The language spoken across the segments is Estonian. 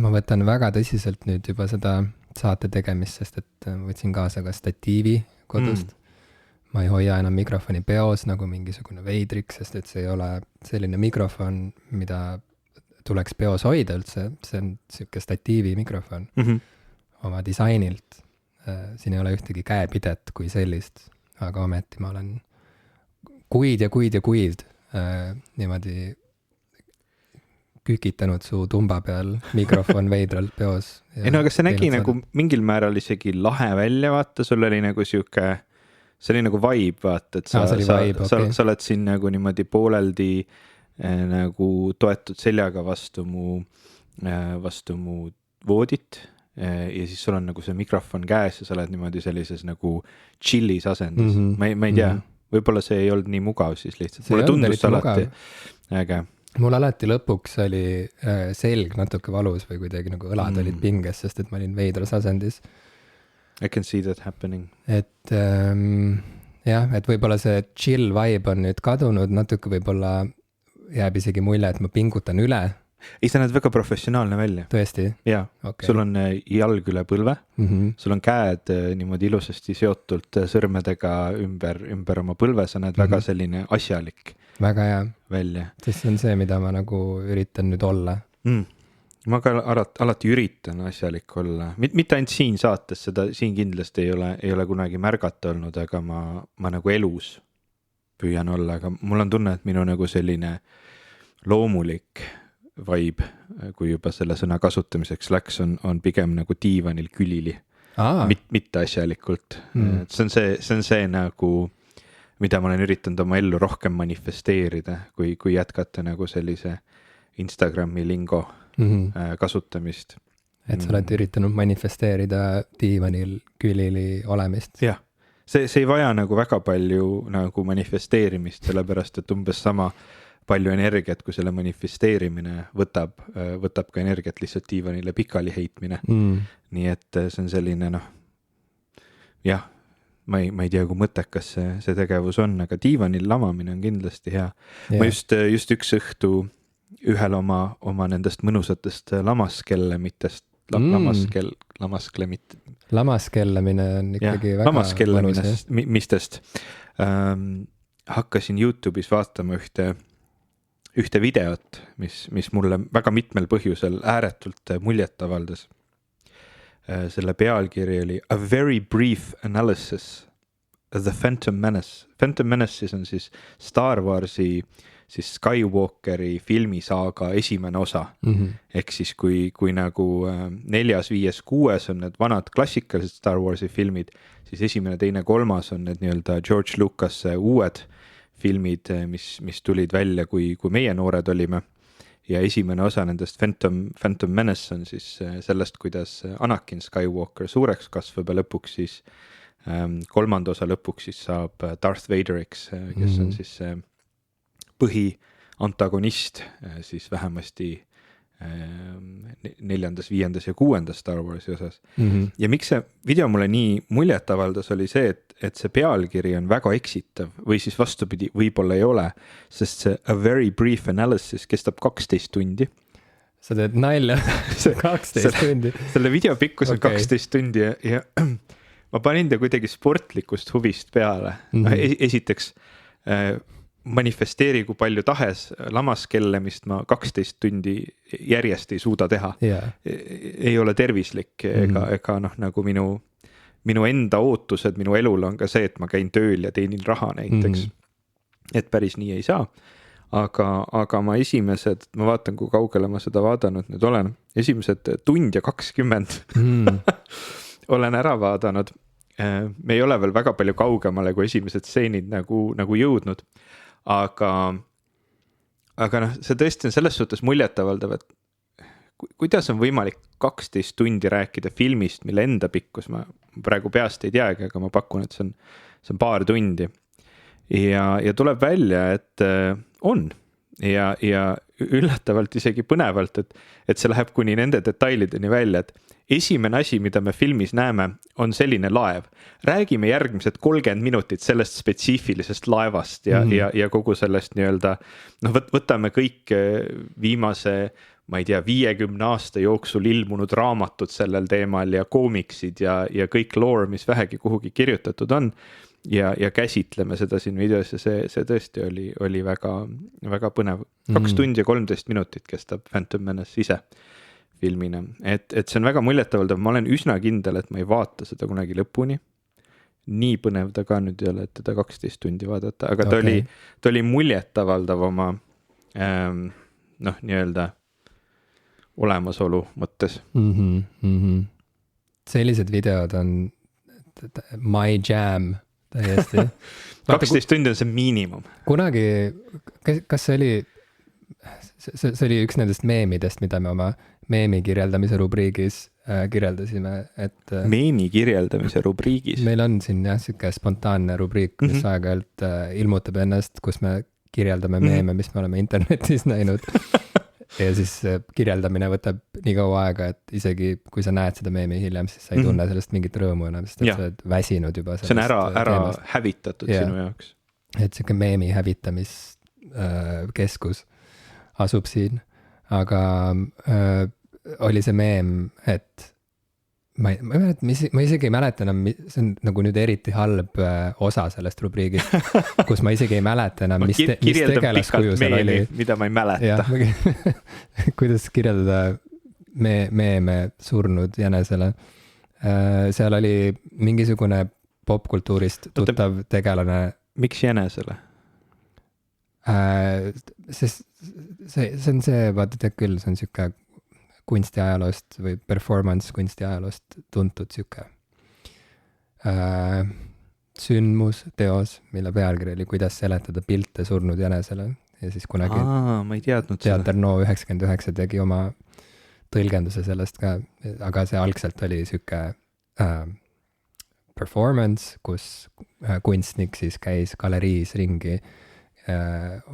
ma võtan väga tõsiselt nüüd juba seda saate tegemist, sest et võtsin kaasa ka statiivi kodust. Ma ei hoia enam mikrofoni peos nagu mingisugune veidrik, sest et see ei ole selline mikrofon, mida tuleks peos hoida üldse. See on siuke statiivi mikrofon oma disainilt. Siin ei ole ühtegi käepidet kui sellist, aga ometi ma olen kuid niimoodi kükitanud su tumba peal mikrofon veidralt peos. Ei no, aga see nägi nagu mingil määral isegi lahe välja, vaata, sul oli nagu siuke, see oli nagu vibe, vaata, et sa oled siin nagu niimoodi pooleldi nagu toetud seljaga vastu mu voodit ja siis sul on nagu see mikrofon käes ja sa oled niimoodi sellises nagu chillis asendis. Ma ei tea, võib-olla see ei olnud nii mugav siis lihtsalt. Mulle tundus alati äge. Mul alati lõpuks oli selg natuke valus või kuidagi nagu õlad olid pinges, sest et ma olin veidras asendis. I can see that happening. Et jah, et võib-olla see chill vibe on nüüd kadunud, natuke võib-olla jääb isegi mulje, et ma pingutan üle. Ei, sa näed väga professionaalne välja. Tõesti? Jaa, okay. Sul on jalg üle põlve, sul on käed niimoodi ilusasti seotult sõrmedega ümber oma põlve, sa näed väga selline asjalik väga hea välja. Sest see on see, mida ma nagu üritan nüüd olla. Ma ka alati üritan asjalik olla. Mitte ainult siin saates, seda siin kindlasti ei ole kunagi märgata olnud, aga ma nagu elus püüan olla, aga mul on tunne, et minu nagu selline loomulik vibe, kui juba selle sõna kasutamiseks läks, on pigem nagu diivanil külili. Mitte asjalikult. See on see nagu, mida ma olen üritanud oma ellu rohkem manifesteerida, kui jätkata nagu sellise Instagrami lingo kasutamist. Et sa oled üritanud manifesteerida diivanil külili olemist. Jah, see ei vaja nagu väga palju nagu manifesteerimist, sellepärast, et umbes sama palju energiat, kui selle manifesteerimine võtab ka energiat lihtsalt diivanile pikali heitmine. Nii et see on selline, jah, ma ei tea, kui mõttekas see tegevus on, aga diivanil lamamine on kindlasti hea. Ma just üks õhtu ühel oma nendest mõnusatest lamaskellemitest, lamaskellemine on ikkagi väga lamaskellemistest hakkasin YouTube'is vaatama ühte videot, mis mulle väga mitmel põhjusel ääretult muljet avaldas. Selle pealkiri oli A Very Brief Analysis of the Phantom Menace. Phantom Menace on siis Star Warsi siis Skywalkeri filmisaaga esimene osa. Ehk siis kui nagu 4., 5., 6. on need vanad klassikalised Star Warsi filmid, siis esimene, teine, 3. on need nii-öelda George Lucas uued filmid, mis tulid välja, kui meie noored olime. Ja esimene osa nendest Phantom Menace on siis sellest, kuidas Anakin Skywalker suureks kasvab ja lõpuks siis 3. osa lõpuks siis saab Darth Vaderiks, kes on siis põhiantagonist siis vähemasti 4., 5. ja 6. Star Warsi osas. Ja miks see video mulle nii muljet avaldas oli see, et see pealkiri on väga eksitav või siis vastupidi, võib-olla ei ole, sest see A Very Brief Analysis kestab 12 tundi. Sa teed nalja 12 tundi. Selle video pikkus on 12 tundi ja ma panin ta kuidagi sportlikust huvist peale. Esiteks manifesteeri kui palju tahes lamaskellemist ma 12 tundi järjest ei suuda teha. Ei ole tervislik ega nagu minu enda ootused minu elul on ka see, et ma käin tööl ja teenin raha näiteks. Et päris nii ei saa. Aga ma ma vaatan, kui kaugele ma seda vaadanud nüüd olen. Esimesed tund ja 20 olen ära vaadanud. Me ei ole veel väga palju kaugemale, kui esimesed stseenid nagu jõudnud. Aga see tõesti on selles suhtes muljetavaldav, et kuidas on võimalik 12 tundi rääkida filmist, mille enda pikkus ma praegu peast ei teagi, aga ma pakun, et see on paar tundi. Ja tuleb välja, et on. Ja üllatavalt isegi põnevalt, et see läheb kuni nende detailideni välja, et esimene asi, mida me filmis näeme, on selline laev. Räägime järgmised 30 minutit sellest spetsiifilisest laevast ja kogu sellest nii-öelda, võtame kõik viimase ma ei tea, 50 aasta jooksul ilmunud raamatud sellel teemal ja koomiksid ja kõik lore, mis vähegi kuhugi kirjutatud on. Ja käsitleme seda siin videos ja see tõesti oli väga, väga põnev. 2 tundi ja 13 minutit kestab Phantom Menace ise filmina. Et see on väga muljetavaldav, ma olen üsna kindel, et ma ei vaata seda kunagi lõpuni. Nii põnev ta ka nüüd ei ole, et teda 12 tundi vaadata, aga ta oli muljetavaldav oma nii-öelda olemasolu mõttes. Sellised videod on my jam täiesti. 12 tundi on see miinimum. Kunagi, kas see oli üks nendest meemidest, mida me oma meemi kirjeldamise rubriigis kirjeldasime, et meemi kirjeldamise rubriigis? Meil on siin siuke spontaanne rubriik, mis aeg-ajalt ilmutab ennast, kus me kirjeldame meeme, mis me oleme internetis näinud. Ja siis kirjeldamine võtab nii kaua aega, et isegi kui sa näed seda meemi hiljem, siis sa ei tunne sellest mingit rõõmu enam, sest et sa oled väsinud juba. See on ära hävitatud sinu jaoks. Et siuke meemi hävitamiskeskus asub siin, aga oli see meem, et ma isegi ei mäleta enam, see on nagu nüüd eriti halb osa sellest rubriigist, kus ma isegi ei mäleta enam, mis tegelaskuju seal oli. Mida ma ei mäleta. Kuidas kirjeldada meeme surnud jänesele. Seal oli mingisugune popkultuurist tuttav tegelane. Miks jänesele? Sest see on see, vaata tead küll, see on siuke kunstiajaloost või performance kunstiajaloost tuntud siuke sündmus, teos, mille pealkiri oli kuidas seletada pilte surnud jänesele ja siis kunagi ma ei teadnud Teater No 99 tegi oma tõlgenduse sellest ka, aga see algselt oli siuke performance, kus kunstnik siis käis galeriis ringi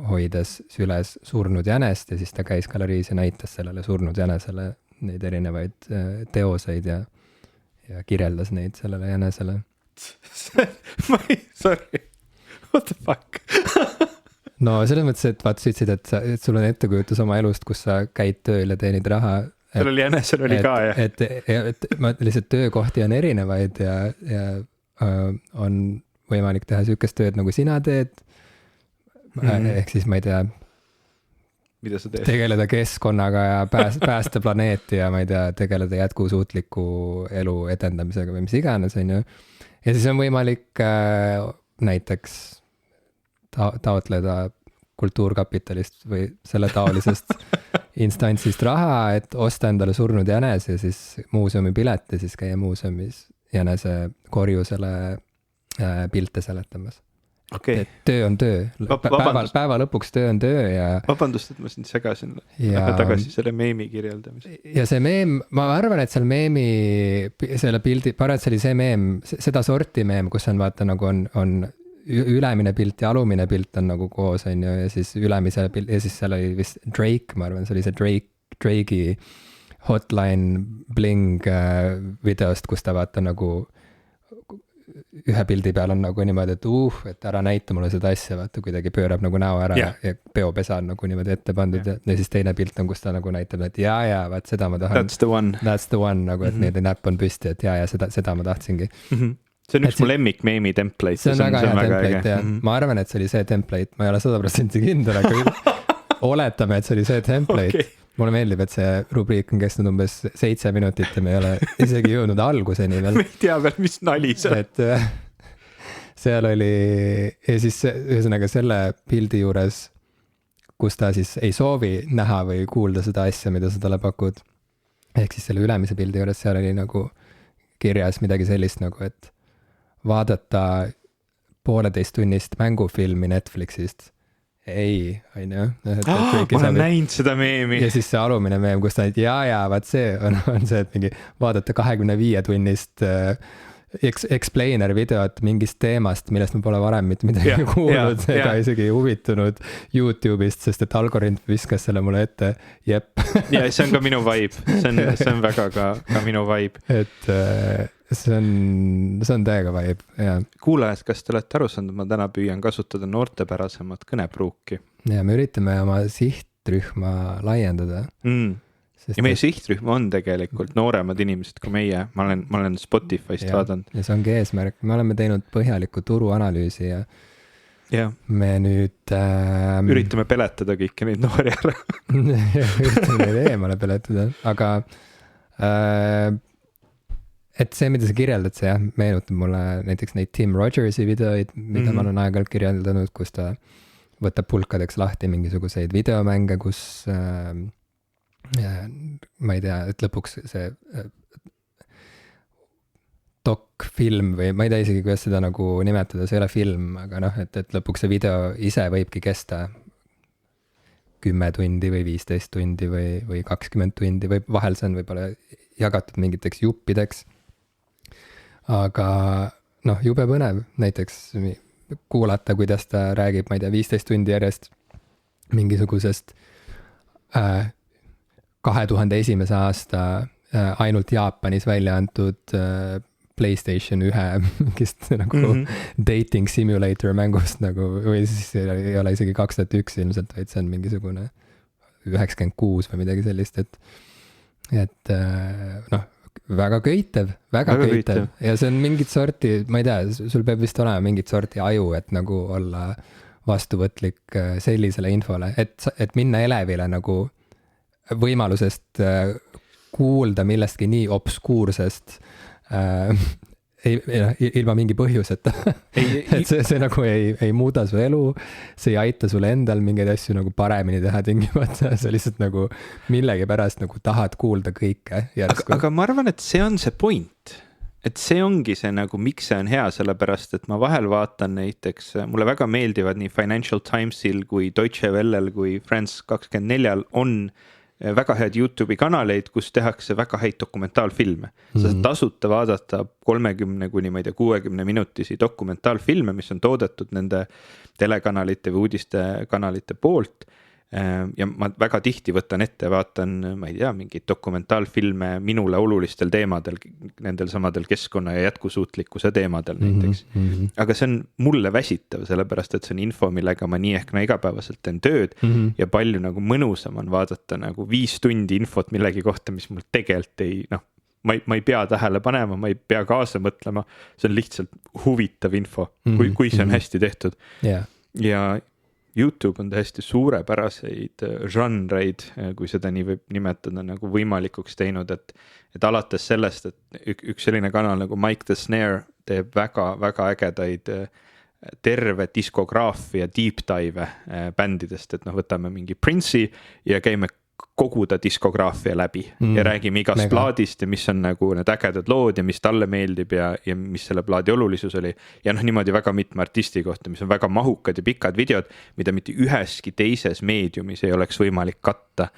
hoides süles surnud jänest ja siis ta käis galeriis ja näitas sellele surnud jänesele neid erinevaid teoseid ja kirjeldas neid sellele jänesele. Sorry, what the fuck? No selles mõttes, et vaata sa ütlesid, et sul on ettekujutus oma elust, kus sa käid tööl ja teenid raha. Seal oli jänesel oli ka, jah. Et lihtsalt töökohti on erinevaid ja on võimalik teha siukest tööd, nagu sina teed. Ehk siis ma ei tea, mida sa teed? Tegeleda keskkonnaga ja päästa planeeti ja ma ei tea, tegeleda jätkusuutliku elu edendamisega või mis iganes, on ju. Ja siis on võimalik näiteks taotleda kultuurkapitalist või selle taolisest instantsist raha, et osta endale surnud jänes ja siis muuseumi pilet ja siis käia muuseumis jänese korjusele pilte seletamas. Okay. Töö on töö. Päeva lõpuks töö on töö ja... Vabandust, et ma sind segasin. Lähme tagasi selle meemi kirjeldamise. Ja see meem, ma arvan, et seal meemi, selle pildi, parem see oli see meem, seda sorti meem, kus on vaata nagu on ülemine pilt ja alumine pilt on nagu koos, on ju, ja siis ülemise pilt, ja siis seal oli vist Drake, ma arvan, see oli see Drake'i Hotline Bling videost, kus ta vaata nagu ühe pildi peal on nagu niimoodi, et ära näita mulle seda asja, vaata kuidagi pöörab nagu näo ära ja peopesa on nagu niimoodi ette pandud ja siis teine pilt on, kus ta nagu näitab, et vaat seda ma tahan. That's the one. Nagu, et neil näpp on püsti, et seda ma tahtsingi. See on üks mu lemmik meemi template. See on väga hea template ja ma arvan, et see oli see template, ma ei ole 100% kindel, aga oletame, et see oli see template. Okay. Mulle meeldib, et see rubriik on kestnud umbes 7 minutit ja me ei ole isegi jõudnud alguseni veel. Me ei tea veel, mis nali see. Et seal oli, ja siis ühesõnaga selle pildi juures, kus ta siis ei soovi näha või kuulda seda asja, mida sa talle pakud. Ehk siis selle ülemise pildi juures seal oli nagu kirjas midagi sellist nagu, et vaadata 1,5 tunnist mängufilmi Netflixist. Ei, on ju. Ma olen näinud seda meemi. Ja siis see alumine meem, kus ta nüüd vaat see on see, et mingi vaadata 25 tunnist explainer videot mingist teemast, millest ma pole varem mitte midagi kuulnud ega isegi huvitunud YouTube'ist, sest et algoritm viskas selle mulle ette. Jep. Ja see on ka minu vibe. See on väga ka minu vibe. Et see on täiega vibe, jah. Kuulajad, kas te olete aru saanud, ma täna püüan kasutada noortepärasemat kõnepruuki. Ja me üritame oma sihtrühma laiendada ja meie sihtrühm on tegelikult nooremad inimesed kui meie, ma olen Spotify'st vaadanud. Ja see ongi eesmärk, me oleme teinud põhjaliku turuanalüüsi ja me nüüd üritame peletada kõiki neid noori ära. üritame neid eemale peletada, aga et see, mida sa kirjeldad, see meenutab mulle näiteks neid Tim Rogersi videoid, mida ma olen aeg-ajalt kirjeldanud, kus ta võtab pulkadeks lahti mingisuguseid videomänge, kus ma ei tea, et lõpuks see doc-film või ma ei tea isegi, kuidas seda nagu nimetada, see ei ole film, aga noh, et lõpuks see video ise võibki kesta 10 tundi või 15 tundi või 20 tundi või vahel see on võib-olla jagatud mingiteks juppideks. Aga noh, jube põnev näiteks kuulata, kuidas ta räägib, ma ei tea, 15 tundi järjest mingisugusest 2001. aasta ainult Jaapanis välja antud PlayStation 1 mingist nagu dating simulator mängust nagu, või siis ei ole isegi 2001 ilmselt, vaid see on mingisugune 96 või midagi sellist, et noh, väga köitev ja see on mingit sorti, ma ei tea, sul peab vist olema mingit sorti aju, et nagu olla vastuvõtlik sellisele infole, et minna elevile nagu võimalusest kuulda millestki nii obskuursest ilma mingi põhjuseta. et see nagu ei muuda su elu, see ei aita sulle endal mingeid asju nagu paremini teha tingimata, sa lihtsalt nagu millegi pärast nagu tahad kuulda kõike. Aga ma arvan, et see on see point, et see ongi see nagu, miks see on hea, sellepärast, et ma vahel vaatan näiteks, mulle väga meeldivad nii Financial Timesil kui Deutsche Wellel kui France 24 on väga head YouTube'i kanaleid, kus tehakse väga häid dokumentaalfilme. Sa saad tasuta vaadata 30 kuni, ma ei tea, 60 minutisi dokumentaalfilme, mis on toodetud nende telekanalite või uudistekanalite poolt. Ja ma väga tihti võtan ette, vaatan, ma ei tea, mingeid dokumentaalfilme minule olulistel teemadel, nendel samadel keskkonna ja jätkusuutlikkuse teemadel näiteks. Aga see on mulle väsitav, sellepärast, et see on info, millega ma nii ehk igapäevaselt teen tööd ja palju nagu mõnusam on vaadata nagu 5 tundi infot millegi kohta, mis mul tegelikult ei, noh, ma ei pea tähele panema, ma ei pea kaasa mõtlema, see on lihtsalt huvitav info, kui see on hästi tehtud. Ja YouTube on täiesti suurepäraseid žanreid, kui seda nii võib nimetada, nagu võimalikuks teinud, et alates sellest, et üks selline kanal nagu Mike the Snare teeb väga ägedaid terve diskograafia deep dive bändidest, et noh, võtame mingi Prince'i ja käime kogu ta diskograafia läbi ja räägime igast plaadist ja mis on nagu need ägedad lood ja mis talle meeldib ja mis selle plaadi olulisus oli. Ja noh, niimoodi väga mitme artisti kohta, mis on väga mahukad ja pikad videod, mida mitte üheski teises meediumis ei oleks võimalik katta.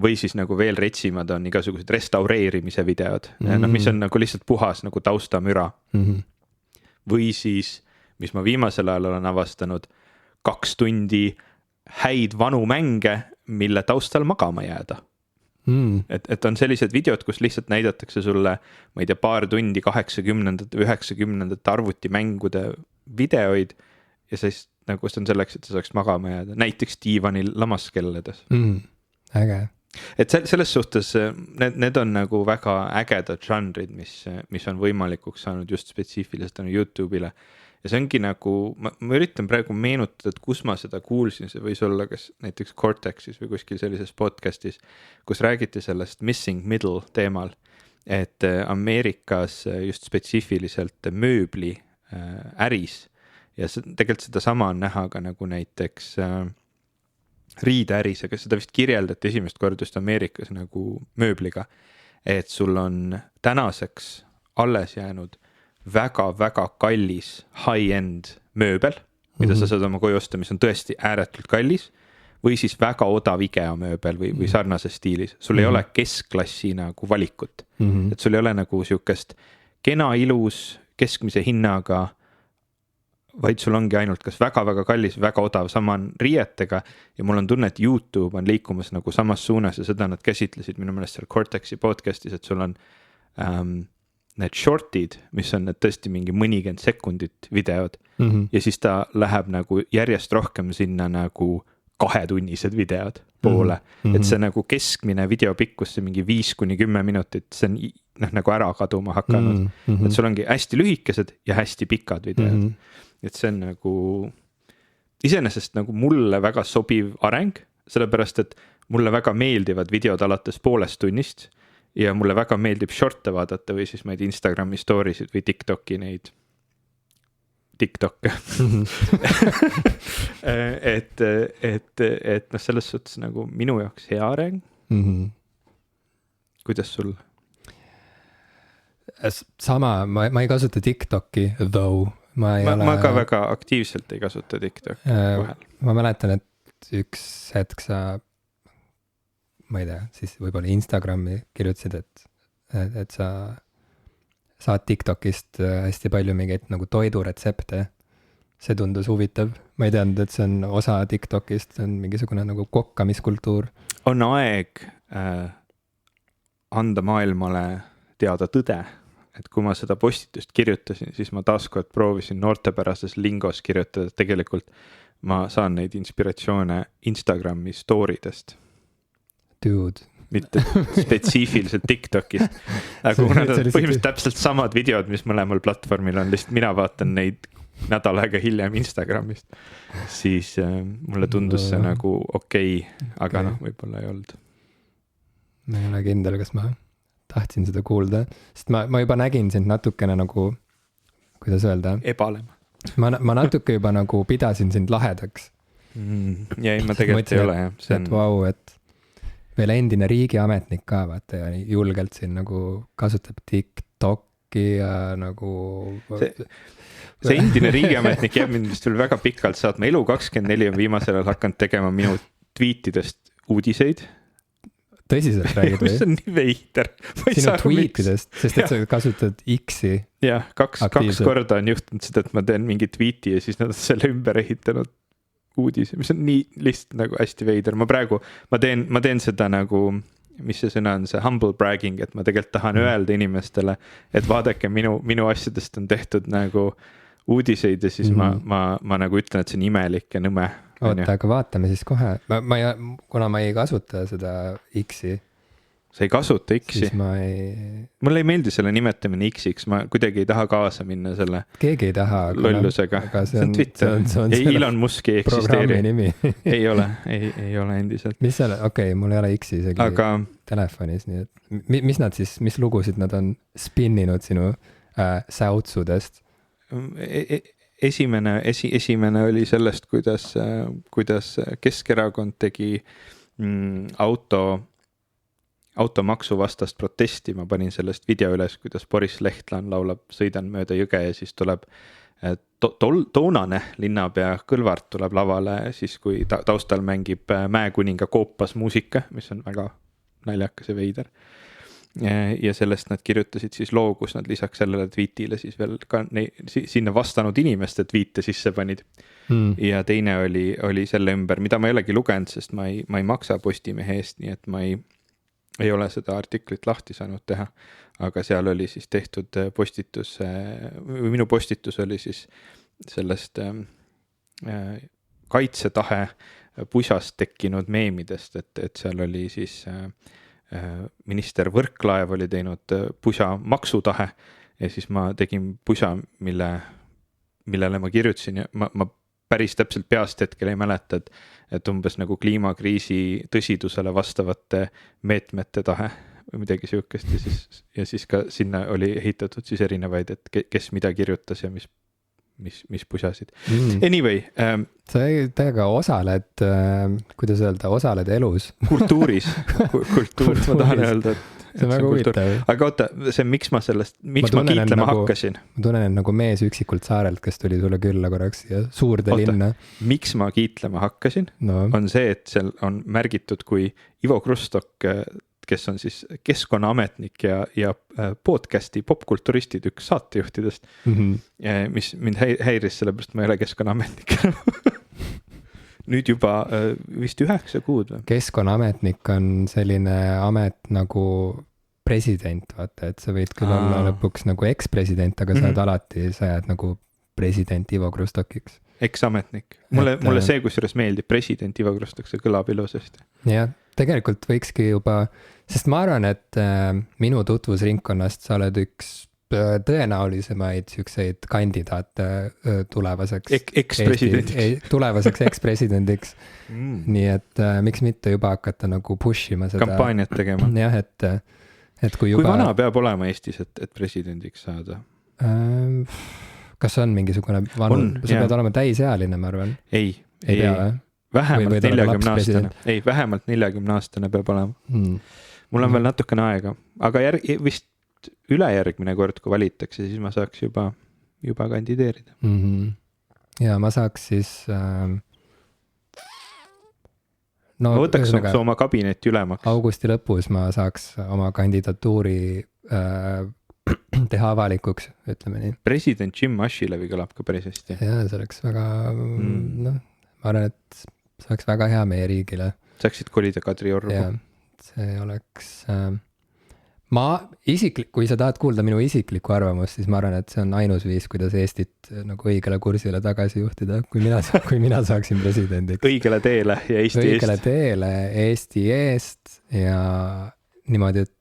Või siis nagu veel retsimad on igasugused restaureerimise videod, noh, mis on nagu lihtsalt puhas nagu taustamüra. Või siis, mis ma viimasel ajal olen avastanud, 2 tundi häid vanu mänge, mille taustal magama jääda. Et on sellised videod, kus lihtsalt näidatakse sulle, ma ei tea, paar tundi 80. 90. arvutimängude videoid ja siis nagu see on selleks, et sa saaks magama jääda. Näiteks diivanil lamaskelledes. Äge. Et selles suhtes need on nagu väga ägedad žanrid, mis on võimalikuks saanud just spetsiifiliselt YouTube'ile. Ja see ongi nagu, ma üritan praegu meenutada, et kus ma seda kuulsin, see võis olla kas näiteks Cortexis või kuskil sellises podcastis, kus räägiti sellest missing middle teemal, et Ameerikas just spetsiifiliselt mööbli äris ja tegelikult seda sama on näha ka nagu näiteks riideäris, aga seda vist kirjeldati esimest korda just Ameerikas nagu mööbliga, et sul on tänaseks alles jäänud väga kallis high-end mööbel, mida sa saad oma koju osta, mis on tõesti ääretult kallis, või siis väga odav IKEA mööbel või sarnases stiilis. Sul ei ole keskklassi nagu valikut. Et sul ei ole nagu siukest kena ilus keskmise hinnaga, vaid sul ongi ainult kas väga kallis, väga odav, sama on riietega ja mul on tunne, et YouTube on liikumas nagu samas suunas ja seda nad käsitlesid minu meelest seal Cortexi podcastis, et sul on need shortid, mis on need tõesti mingi mõnikümmend sekundit videod ja siis ta läheb nagu järjest rohkem sinna nagu 2-tunnised videod poole, et see nagu keskmine video pikkus, see mingi 5-10 minutit, see on nagu ära kaduma hakanud, et sul ongi hästi lühikesed ja hästi pikad videod, et see on nagu iseenesest nagu mulle väga sobiv areng, sellepärast et mulle väga meeldivad videod alates 1,5 tunnist ja mulle väga meeldib short'e vaadata või siis ma ei tea Instagrami stories'id või TikTok'i neid TikTok et noh, selles suhtes nagu minu jaoks hea areng. Kuidas sul? Sama, ma ei kasuta TikTok'i, though. Ma ka väga aktiivselt ei kasuta TikTok'i vahel. Ma mäletan, et üks hetk sa, ma ei tea, siis võib-olla Instagrami kirjutasid, et sa saad TikTokist hästi palju mingeid nagu toiduretsepte. See tundus huvitav. Ma ei teadnud, et see on osa TikTokist, see on mingisugune nagu kokkamiskultuur. On aeg anda maailmale teada tõde, et kui ma seda postitust kirjutasin, siis ma taaskord proovisin noortepärases lingos kirjutada, et tegelikult ma saan neid inspiratsioone Instagrami story'dest. Dude. Mitte spetsiifiliselt TikTokist. Aga kuna nad põhimõtteliselt täpselt samad videod, mis mõlemal platvormil on, lihtsalt mina vaatan neid nädal aega hiljem Instagramist, siis mulle tundus see nagu okei, aga noh, võib-olla ei olnud. Ma ei ole kindel, kas ma tahtsin seda kuulda, sest ma juba nägin sind natukene nagu, kuidas öelda? Ebalema. Ma natuke juba nagu pidasin sind lahedaks. Ja ei, ma tegelikult ei ole, jah. Et vau, et veel endine riigiametnik ka, vaata, ja julgelt siin nagu kasutab TikTok'i ja nagu... See endine riigiametnik jääb mind vist veel väga pikalt saatma. Elu24 on viimasel ajal hakanud tegema minu tweetidest uudiseid. Tõsiselt räägid või? See on nii veider. Sinu tweetidest, sest et sa kasutad X-i. Jah, kaks korda on juhtunud seda, et ma teen mingi tweeti ja siis nad on selle ümber ehitanud uudis, mis on nii lihtsalt nagu hästi veider. Ma teen seda nagu, mis see sõna on, see humble bragging, et ma tegelikult tahan öelda inimestele, et vaadake, minu asjadest on tehtud nagu uudiseid ja siis ma nagu ütlen, et see on imelik ja nõme. Oota, aga vaatame siis kohe. Kuna ma ei kasuta seda X-i. Sa ei kasuta X-i? Siis ma ei... Mulle ei meeldi selle nimetamine X-iks, ma kuidagi ei taha kaasa minna selle keegi ei taha, lollusega. See on Twitter. Ja Elon Musk ei eksisteeri. ei ole endiselt. Mis seal, okei, mul ei ole X-i isegi telefonis, nii et mis nad siis, mis lugusid nad on spinninud sinu säutsudest? Esimene oli sellest, kuidas Keskerakond tegi automaksu vastast protesti. Ma panin sellest video üles, kuidas Boris Lehtlan laulab Sõidan mööda jõge ja siis tuleb toonane linnapea Kõlvart tuleb lavale siis, kui taustal mängib Mäekuninga koopas muusika, mis on väga naljakas ja veider. Ja sellest nad kirjutasid siis loo, kus nad lisaks sellele tweetile siis veel ka sinna vastanud inimeste tweete sisse panid. Ja teine oli selle ümber, mida ma ei olegi lugenud, sest ma ei maksa Postimehe eest, nii et ma ei ole seda artiklit lahti saanud teha, aga seal oli siis tehtud postitus, minu postitus oli siis sellest kaitsetahe pusast tekkinud meemidest, et seal oli siis minister Võrklaev oli teinud pusa maksutahe ja siis ma tegin pusa, millele ma kirjutasin ja ma päris täpselt peast hetkel ei mäleta, et umbes nagu kliimakriisi tõsidusele vastavate meetmete tahe või midagi siukest ja siis ka sinna oli ehitatud siis erinevaid, et kes mida kirjutas ja mis pusasid. Anyway. Sa täiega osaled, kuidas öelda, osaled elus. Kultuuris, ma tahan öelda, et see on väga huvitav. Aga oota, see miks ma kiitlema hakkasin? Ma tunnen nagu mees üksikult saarelt, kes tuli sulle külla korraks ja suurde linna. Miks ma kiitlema hakkasin, on see, et seal on märgitud, kui Ivo Krustok, kes on siis keskkonnaametnik ja podcasti popkulturistid, üks saatejuhtidest, mis mind häiris, sellepärast ma ei ole keskkonnaametnik. Nüüd juba vist 9 kuud või? Keskkonnaametnik on selline amet nagu president, vaata, et sa võid küll olla lõpuks nagu ekspresident, aga sa jääd nagu president Ivo Krustokiks. Eksametnik. Mulle see kusjuures meeldib, president Ivo Krustok, see kõlab ilusasti. Jah, tegelikult võikski juba, sest ma arvan, et minu tutvusringkonnast sa oled üks tõenäolisemaid siukseid kandidaate tulevaseks tulevaseks ekspresidendiks. Nii et miks mitte juba hakata nagu push ima seda. Kampaaniat tegema. Jah, et kui juba... Kui vana peab olema Eestis, et presidendiks saada? Kas on mingisugune sa pead olema täisealine, ma arvan. Ei pea, vähemalt 40-aastane. Ei, vähemalt 40-aastane peab olema. Mul on veel natukene aega, aga vist ülejärgmine kord, kui valitakse, siis ma saaks juba kandideerida. Ja ma saaks siis ma võtaks oma kabinetti ülemaks. Augusti lõpus ma saaks oma kandidatuuri teha avalikuks, ütleme nii. President Jim Ashilevi kõlab ka päris hästi. Jaa, see oleks väga, ma arvan, et see oleks väga hea meie riigile. Saaksid kolida Kadriorgu. Jaa, see oleks, kui sa tahad kuulda minu isiklikku arvamust, siis ma arvan, et see on ainus viis, kuidas Eestit nagu õigele kursile tagasi juhtida, kui mina saaksin presidendiks. Õigele teele ja Eesti eest. Õigele teele Eesti eest ja niimoodi, et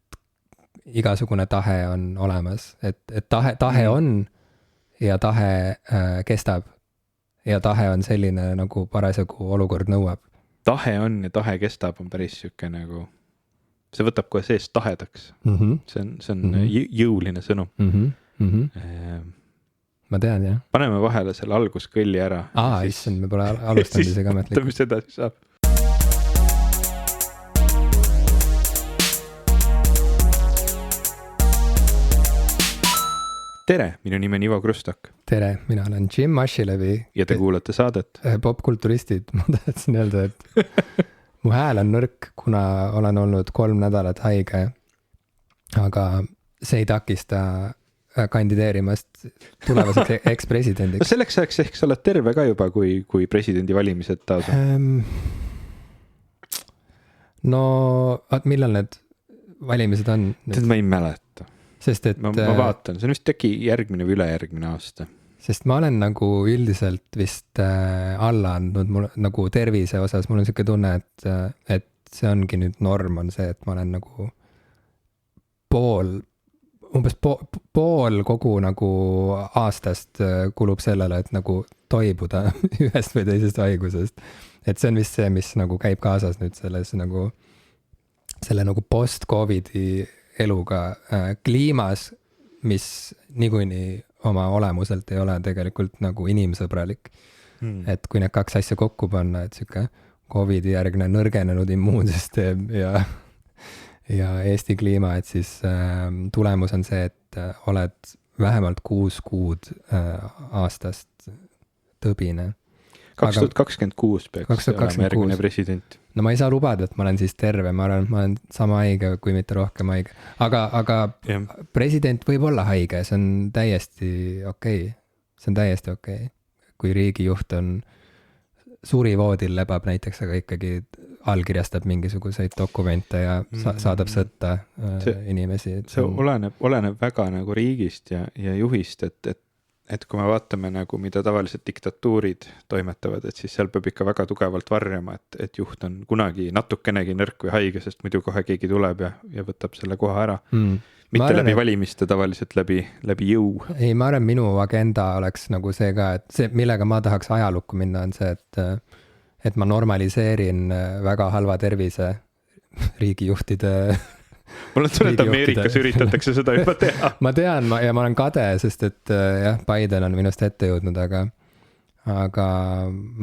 igasugune tahe on olemas, et tahe on ja tahe kestab ja tahe on selline, nagu parasjagu olukord nõuab. Tahe on ja tahe kestab on päris siuke nagu, see võtab kohe seest tahedaks. See on jõuline sõnum. Ma tean, jah. Paneme vahele selle alguskõlli ära. Issand, me pole alustanud isegi ametlikult. Mis edasi saab. Tere, minu nimi on Ivo Krustok. Tere, mina olen Jim Ashilevi. Ja te kuulate saadet. Popkulturistid, ma tahtsin öelda, et mu hääl on nõrk, kuna olen olnud 3 nädalat haige, aga see ei takista kandideerimast tulevaseks ekspresidendiks. Selleks ajaks ehk sa oled terve ka juba, kui presidendi valimised taas on? No, millal need valimised on? Ma ei mäleta. Sest et... Ma vaatan, see on vist äkki järgmine või ülejärgmine aasta. Sest ma olen nagu üldiselt vist alla andnud mul, nagu tervise osas, mul on siuke tunne, et see ongi nüüd norm on see, et ma olen nagu umbes pool kogu nagu aastast kulub sellele, et nagu toibuda ühest või teisest haigusest. Et see on vist see, mis nagu käib kaasas nüüd selles nagu, selle nagu post-Covidi eluga kliimas, mis niikuinii oma olemuselt ei ole tegelikult nagu inimsõbralik. Et kui need 2 asja kokku panna, et siuke Covidi järgne nõrgenenud immuunsüsteem ja Eesti kliima, et siis tulemus on see, et oled vähemalt 6 kuud aastast tõbine. 2026 peaks olema järgmine president. No ma ei saa lubada, et ma olen siis terve, ma arvan, et ma olen sama haige, kui mitte rohkem haige. Aga president võib olla haige, see on täiesti okei. See on täiesti okei. Kui riigijuht on surivoodil lebab näiteks, aga ikkagi allkirjastab mingisuguseid dokumente ja saadab sõtta inimesi. See oleneb väga nagu riigist ja juhist, et kui me vaatame nagu, mida tavaliselt diktatuurid toimetavad, et siis seal peab ikka väga tugevalt varjama, et juht on kunagi natukenegi nõrk või haige, sest muidu kohe keegi tuleb ja võtab selle koha ära. Mitte läbi valimiste, tavaliselt läbi jõu. Ei, ma arvan, minu agenda oleks nagu see ka, et see, millega ma tahaks ajalukku minna, on see, et ma normaliseerin väga halva tervise riigijuhtide mul on tunne, et Ameerikas üritatakse seda juba teha. Ma tean ja ma olen kade, sest et jah, Biden on minust ette jõudnud, aga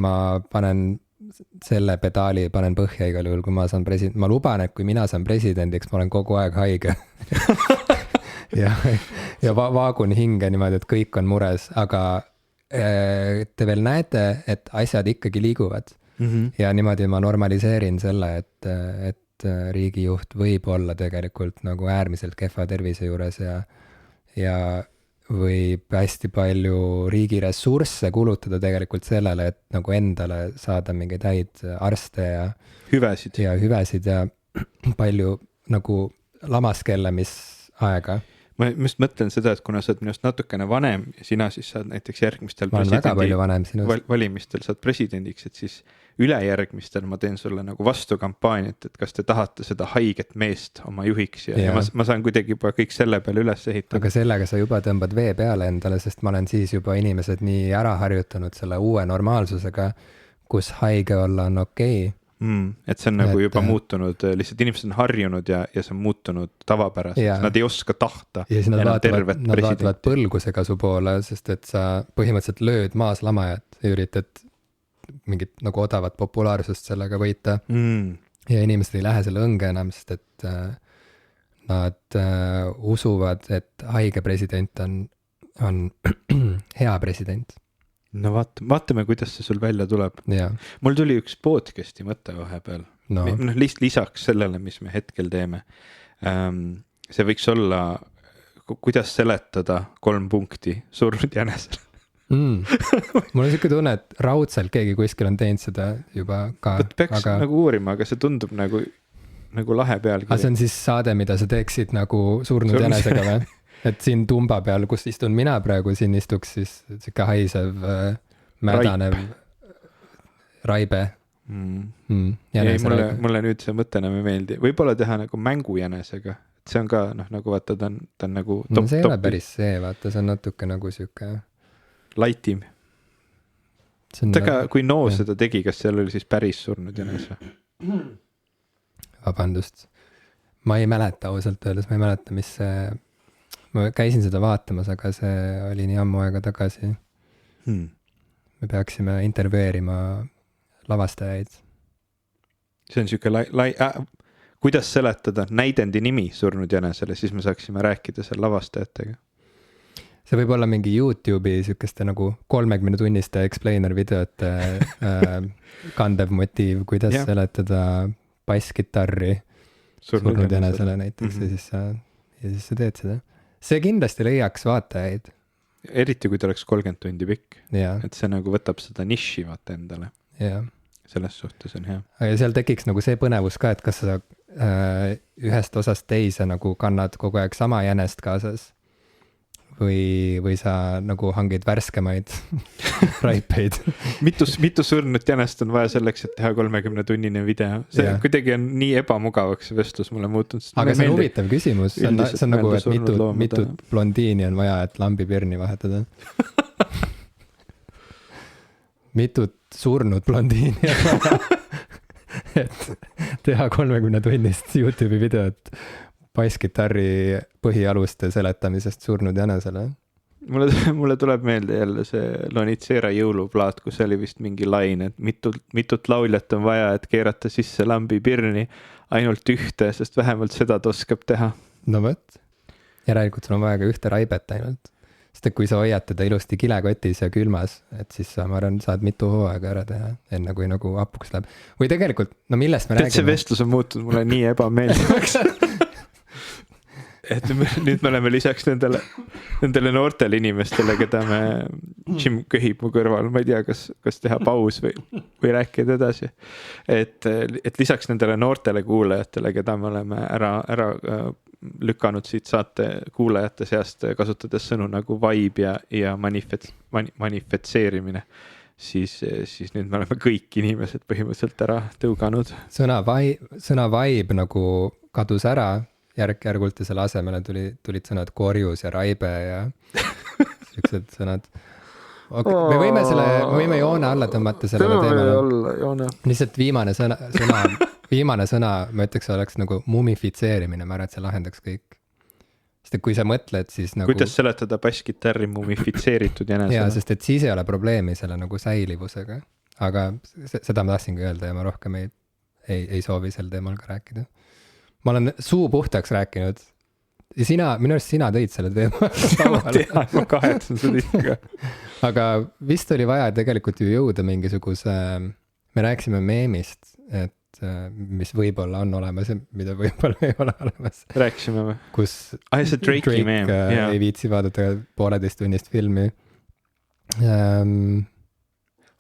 ma panen selle pedaali põhja igal juhul, kui ma saan ma luban, et kui mina saan presidendiks, ma olen kogu aeg haige. ja vaagun hinge niimoodi, et kõik on mures, aga te veel näete, et asjad ikkagi liiguvad. Ja niimoodi ma normaliseerin selle, et riigijuht võib olla tegelikult nagu äärmiselt kehva tervise juures ja võib hästi palju riigi ressursse kulutada tegelikult sellele, et nagu endale saada mingeid häid arste ja hüvesid ja palju nagu lamaskellemis aega. ma just mõtlen seda, et kuna sa oled minust natukene vanem ja sina siis saad näiteks järgmistel ma olen väga palju vanem sinust. Valimistel saad presidendiks, et siis ülejärgmistel ma teen sulle nagu vastukampaaniat, et kas te tahate seda haiget meest oma juhiks ja ma saan kuidagi juba kõik selle peale üles ehitada. Aga sellega sa juba tõmbad vee peale endale, sest ma olen siis juba inimesed nii ära harjutanud selle uue normaalsusega, kus haige olla on okei. Et see on nagu juba muutunud, lihtsalt inimesed on harjunud ja see on muutunud tavapäraseks, nad ei oska tahta. Ja siis nad vaatavad põlgusega su poole, sest et sa põhimõtteliselt lööd maas lamajat ja üritad mingit nagu odavat populaarsust sellega võita. Ja inimesed ei lähe selle õnge enam, sest et nad usuvad, et haige president on hea president. No vaatame, kuidas see sul välja tuleb. Mul tuli üks podcasti mõte vahepeal. Lisaks sellele, mis me hetkel teeme. See võiks olla, kuidas seletada 3 punkti surnud jänesele. Mul on siuke tunne, et raudselt keegi kuskil on teinud seda juba ka. Peaks nagu uurima, aga see tundub nagu lahe pealkiri. Aga see on siis saade, mida sa teeksid nagu surnud jänesega või? Et siin tumba peal, kus istun mina praegu, siin istuks siis siuke haisev, mädanev raibe. Mulle nüüd see mõte enam ei meeldi. Võib-olla teha nagu mängujänesega. Et see on ka, nagu vaata, ta on nagu top. See ei ole päris see, vaata, see on natuke nagu siuke laitim. Kui Noo seda tegi, kas seal oli siis päris surnud jänes? Vabandust. Ma ei mäleta ausalt öeldes, ma ei mäleta, mis see... Ma käisin seda vaatamas, aga see oli nii ammu aega tagasi. Me peaksime intervjueerima lavastajaid. See on siuke kuidas seletada näidendi nimi surnud jänesele, siis me saaksime rääkida seal lavastajatega. See võib olla mingi YouTube'i siukeste nagu 30-tunniste explainer videote kandev motiiv, kuidas seletada basskitarri surnud jänesele näiteks ja siis sa teed seda. See kindlasti leiaks vaatajaid. Eriti kui ta oleks 30 tundi pikk. Et see nagu võtab seda niši vaata endale. Selles suhtes on hea. Ja seal tekiks nagu see põnevus ka, et kas sa ühest osast teise nagu kannad kogu aeg sama jänest kaasas või sa nagu hangid värskemaid raipeid. Mitu surnut jänest on vaja selleks, et teha 30-tunnine video. See kuidagi on nii ebamugavaks vestlus mulle muutunud. Aga see on huvitav küsimus. See on nagu, et mitu blondiini on vaja, et lambipirni vahetada. Mitut surnud blondiini on vaja, et teha 30-tunnist YouTube'i videot basskitarri põhialuste seletamisest surnud jänesele. Mulle tuleb meelde jälle see Lonitsera jõuluplaat, kus oli vist mingi lain, et mitut lauljat on vaja, et keerata sisse lambi pirni ainult ühte, sest vähemalt seda ta oskab teha. No võt. Järelikult sul on vaja ka ühte raibet ainult. Sest et kui sa hoiad teda ilusti kilekotis ja külmas, et siis sa, ma arvan, saad mitu hooaega ära teha, enne kui nagu hapuks läheb. Või tegelikult, no millest me räägime? See vestlus on muutunud mulle nii ebameeldivaks. Et nüüd me oleme lisaks nendele noortele inimestele, keda me Jim köhib mu kõrval, ma ei tea, kas teha paus või rääkida edasi. Et lisaks nendele noortele kuulajatele, keda me oleme ära lükanud siit saate kuulajate seast, kasutades sõnu nagu vibe ja manifetseerimine, siis nüüd me oleme kõik inimesed põhimõtteliselt ära tõuganud. Sõna vibe nagu kadus ära järk-järgult ja selle asemele tulid sõnad korjus ja raibe ja sellised sõnad. Me võime joone alla tõmmata sellele teemale. Lihtsalt viimane sõna, ma ütleks, oleks nagu mumifitseerimine, ma arvan, et see lahendaks kõik. Sest et kui sa mõtled, siis nagu... Kuidas seletada basskitarri mumifitseeritud jänesele? Jaa, sest et siis ei ole probleemi selle nagu säilivusega. Aga seda ma tahtsingi öelda ja ma rohkem ei soovi sel teemal ka rääkida. Ma olen suu puhtaks rääkinud ja minu arust sina tõid selle teema. Ma kahetsen seda ikka. Aga vist oli vaja tegelikult ju jõuda mingisuguse, me rääksime meemist, et mis võib-olla on olemas ja mida võib-olla ei ole olemas. Rääkisime või? Kus see Drake'i meem. Ei viitsi vaadata 1,5-tunnist filmi.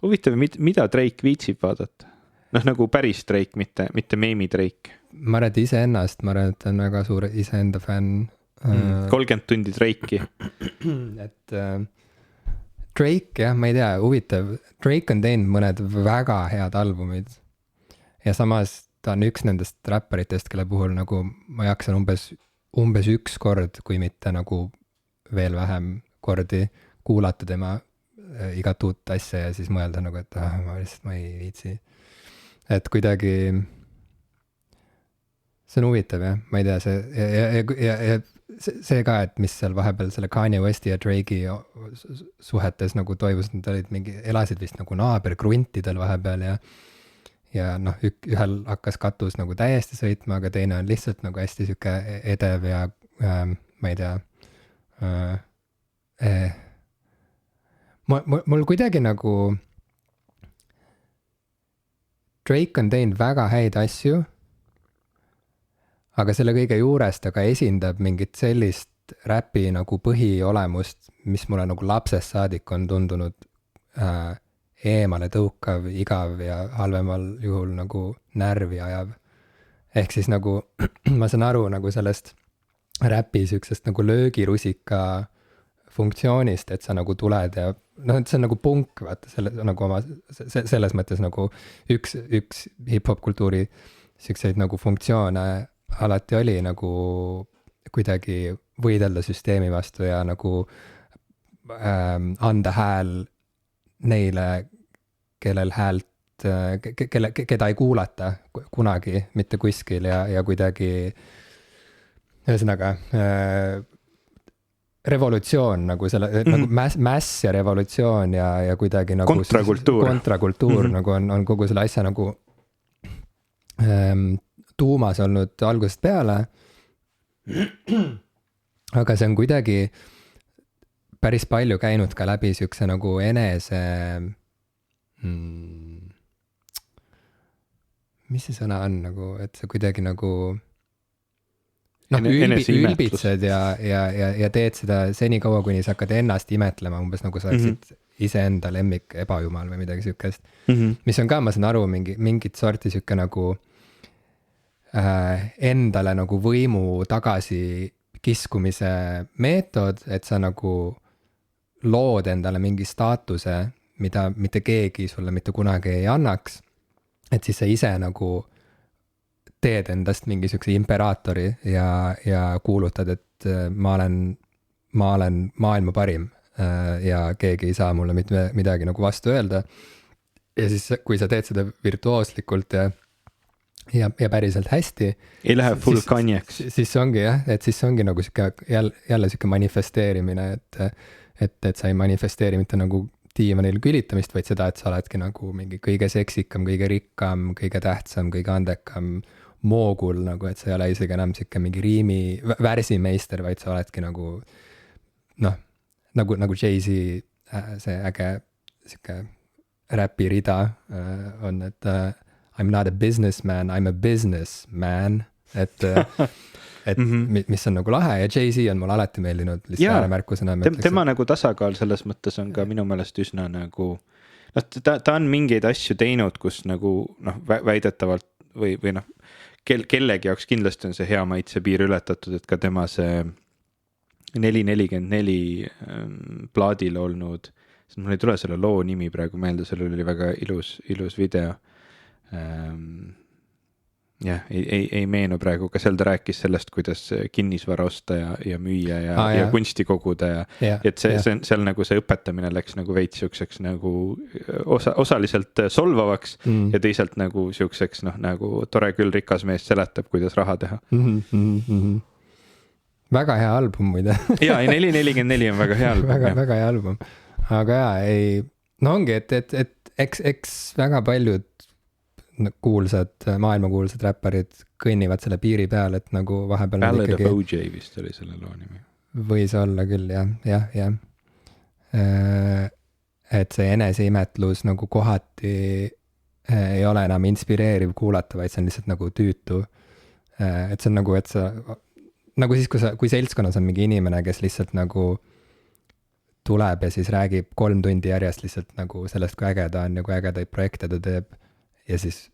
Huvitav, mida Drake viitsib vaadata? Nagu päris Drake, mitte meemi Drake. Ma arvan, et iseennast, ma arvan, et on väga suur iseenda fänn. 30 tundi Drake'i. et Drake jah, ma ei tea, huvitav, Drake on teinud mõned väga head albumid ja samas ta on üks nendest räpparitest, kelle puhul nagu ma jaksan umbes üks kord, kui mitte nagu veel vähem kordi kuulata tema igat uut asja ja siis mõelda nagu, et ma ei viitsi. Et kuidagi see on huvitav jah, ma ei tea, see see ka, et mis seal vahepeal selle Kanye Westi ja Drake'i suhetes nagu toimus, nad olid elasid vist nagu naaberkruntidel vahepeal ja noh, ühel hakkas katus nagu täiesti sõitma, aga teine on lihtsalt nagu hästi sihuke edev ja ma ei tea. Mul kuidagi nagu Drake on teinud väga häid asju, aga selle kõige juures ta ka esindab mingit sellist räpi nagu põhiolemust, mis mulle nagu lapsest saadik on tundunud eemale tõukav, igav ja halvemal juhul nagu närvi ajav. Ehk siis nagu ma saan aru nagu sellest räpi siuksest nagu löögirusika funktsioonist, et sa nagu tuled ja noh, et see on nagu punk, vaata selle nagu oma selles mõttes nagu üks hip-hop kultuuri siukseid nagu funktsioone alati oli nagu kuidagi võidelda süsteemi vastu ja nagu anda hääl neile, kellel häält, keda ei kuulata kunagi mitte kuskil ja kuidagi ühesõnaga revolutsioon nagu selle nagu mäss ja revolutsioon ja kuidagi nagu kontrakultuur nagu on kogu selle asja nagu tuumas olnud algusest peale, aga see on kuidagi päris palju käinud ka läbi siukse nagu enese mis see sõna on nagu, et see kuidagi nagu noh, ülbitsed ja teed seda senikaua, kuni sa hakkad ennast imetlema, umbes nagu sa oleksid iseenda lemmik ebajumal või midagi siukest, mis on ka, ma saan aru, mingit sorti siuke nagu endale nagu võimu tagasi kiskumise meetod, et sa nagu lood endale mingi staatuse, mida mitte keegi sulle mitte kunagi ei annaks, et siis sa ise nagu teed endast mingi siukse imperaatori ja kuulutad, et ma olen maailma parim ja keegi ei saa mulle mitte midagi nagu vastu öelda. Ja siis, kui sa teed seda virtuooslikult ja päriselt hästi. Ei lähe full Kanyeks. Siis ongi jah, et siis ongi nagu siuke jälle siuke manifesteerimine, et sa ei manifesteeri mitte nagu diivanil külitamist, vaid seda, et sa oledki nagu mingi kõige seksikam, kõige rikkam, kõige tähtsam, kõige andekam moogul nagu, et sa ei ole isegi enam siuke mingi riimi värsimeister, vaid sa oledki nagu noh, nagu Jay-Z see äge siuke räpirida on, et I'm not a businessman, I'm a businessman, et mis on nagu lahe ja Jay-Z on mul alati meeldinud lihtsalt ääremärkusena. Tema nagu tasakaal selles mõttes on ka minu meelest üsna nagu, ta on mingeid asju teinud, kus nagu noh, väidetavalt või noh, kellegi jaoks kindlasti on see hea maitse piir ületatud, et ka tema see 444 plaadil olnud, mul ei tule selle loo nimi praegu meelde, sellel oli väga ilus video. Jah, ei meenu praegu, ka seal ta rääkis sellest, kuidas kinnisvara osta ja müüa ja kunsti koguda et seal nagu see õpetamine läks nagu veits siukseks nagu osaliselt solvavaks ja teisalt nagu siukseks noh, nagu tore küll rikas mees seletab, kuidas raha teha. Väga hea album muide. Jaa, 444 on väga hea album. Väga hea album. Aga no ongi, et eks väga paljud maailmakuulsad räpparid kõnnivad selle piiri peal, et nagu vahepeal Ballad of OJ vist oli selle loo nimi. Võis olla küll, jah. Et see eneseimetlus nagu kohati ei ole enam inspireeriv kuulata, vaid see on lihtsalt nagu tüütu. Et see on nagu, et sa nagu siis, kui seltskonnas on mingi inimene, kes lihtsalt nagu tuleb ja siis räägib 3 tundi järjest lihtsalt nagu sellest, kui äge ta on ja kui ägedaid projekte ta teeb. Ja siis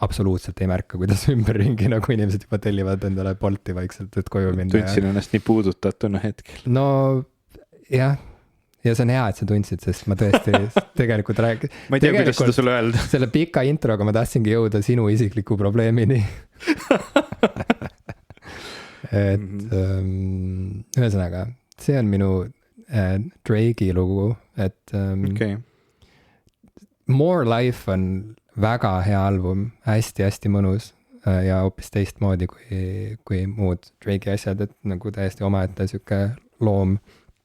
absoluutselt ei märka, kuidas ümberringi nagu inimesed juba tellivad endale Bolti vaikselt, et koju minna. Tundsin ennast nii puudutatuna hetkel. No jah, ja see on hea, et sa tundsid, sest ma tõesti tegelikult ma ei tea, kuidas seda sulle öelda. Selle pika introga ma tahtsingi jõuda sinu isikliku probleemini. Et ühesõnaga, see on minu Drake'i lugu, et Okay. More Life on väga hea album, hästi-hästi mõnus ja hoopis teistmoodi kui muud Drake'i asjad, et nagu täiesti omaette sihuke loom.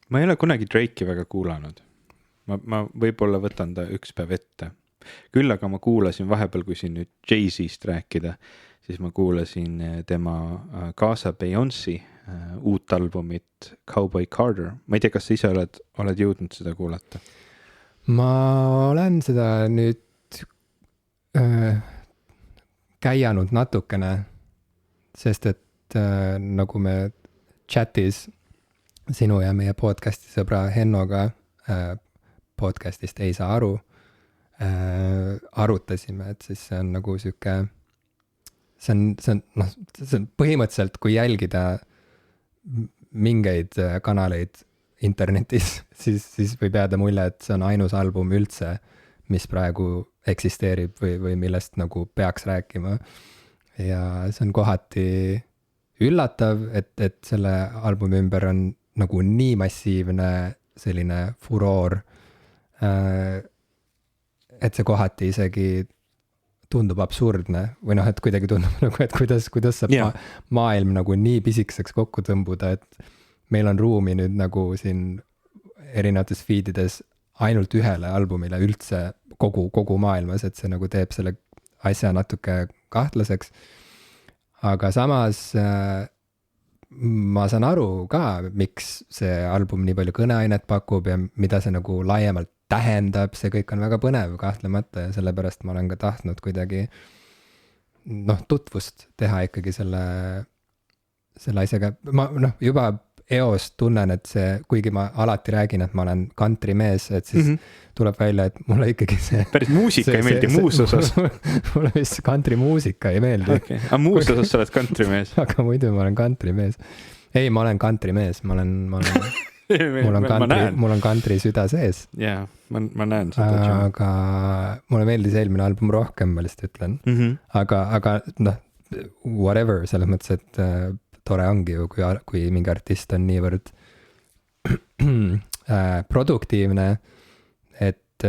Ma ei ole kunagi Drake'i väga kuulanud. Ma võib-olla võtan ta üks päev ette. Küll aga ma kuulasin vahepeal, kui siin nüüd Jay-Z'ist rääkida, siis ma kuulasin tema kaasa Beyoncé uut albumit Cowboy Carter. Ma ei tea, kas sa ise oled jõudnud seda kuulata? Ma olen seda nüüd käianud natukene, sest et nagu me chatis sinu ja meie podcasti sõbra Hennoga podcastist Ei saa aru arutasime, et siis see on nagu sihuke, see on põhimõtteliselt, kui jälgida mingeid kanaleid internetis, siis võib jääda mulje, et see on ainus album üldse, mis praegu eksisteerib või millest nagu peaks rääkima. Ja see on kohati üllatav, et selle albumi ümber on nagu nii massiivne selline furoor, et see kohati isegi tundub absurdne või noh, et kuidagi tundub nagu, et kuidas saab maailm nagu nii pisikeseks kokku tõmbuda, et meil on ruumi nüüd nagu siin erinevates feedides ainult ühele albumile üldse kogu maailmas, et see nagu teeb selle asja natuke kahtlaseks. Aga samas ma saan aru ka, miks see album nii palju kõneainet pakub ja mida see nagu laiemalt tähendab, see kõik on väga põnev kahtlemata ja sellepärast ma olen ka tahtnud kuidagi tutvust teha ikkagi selle asjaga. Ma juba eos tunnen, et see, kuigi ma alati räägin, et ma olen country mees, et siis tuleb välja, et mulle ikkagi see päris muusika ei meeldi muus osas. Mulle vist country muusika ei meeldi. Okay. Aga muus osas sa oled country mees. Aga muidu ma olen country mees. Ei, ma olen country mees, mul on country süda sees. Jaa, ma näen seda. Aga mulle meeldis eelmine album rohkem, ma lihtsalt ütlen. Aga whatever, selles mõttes, et tore ongi ju, kui mingi artist on niivõrd produktiivne, et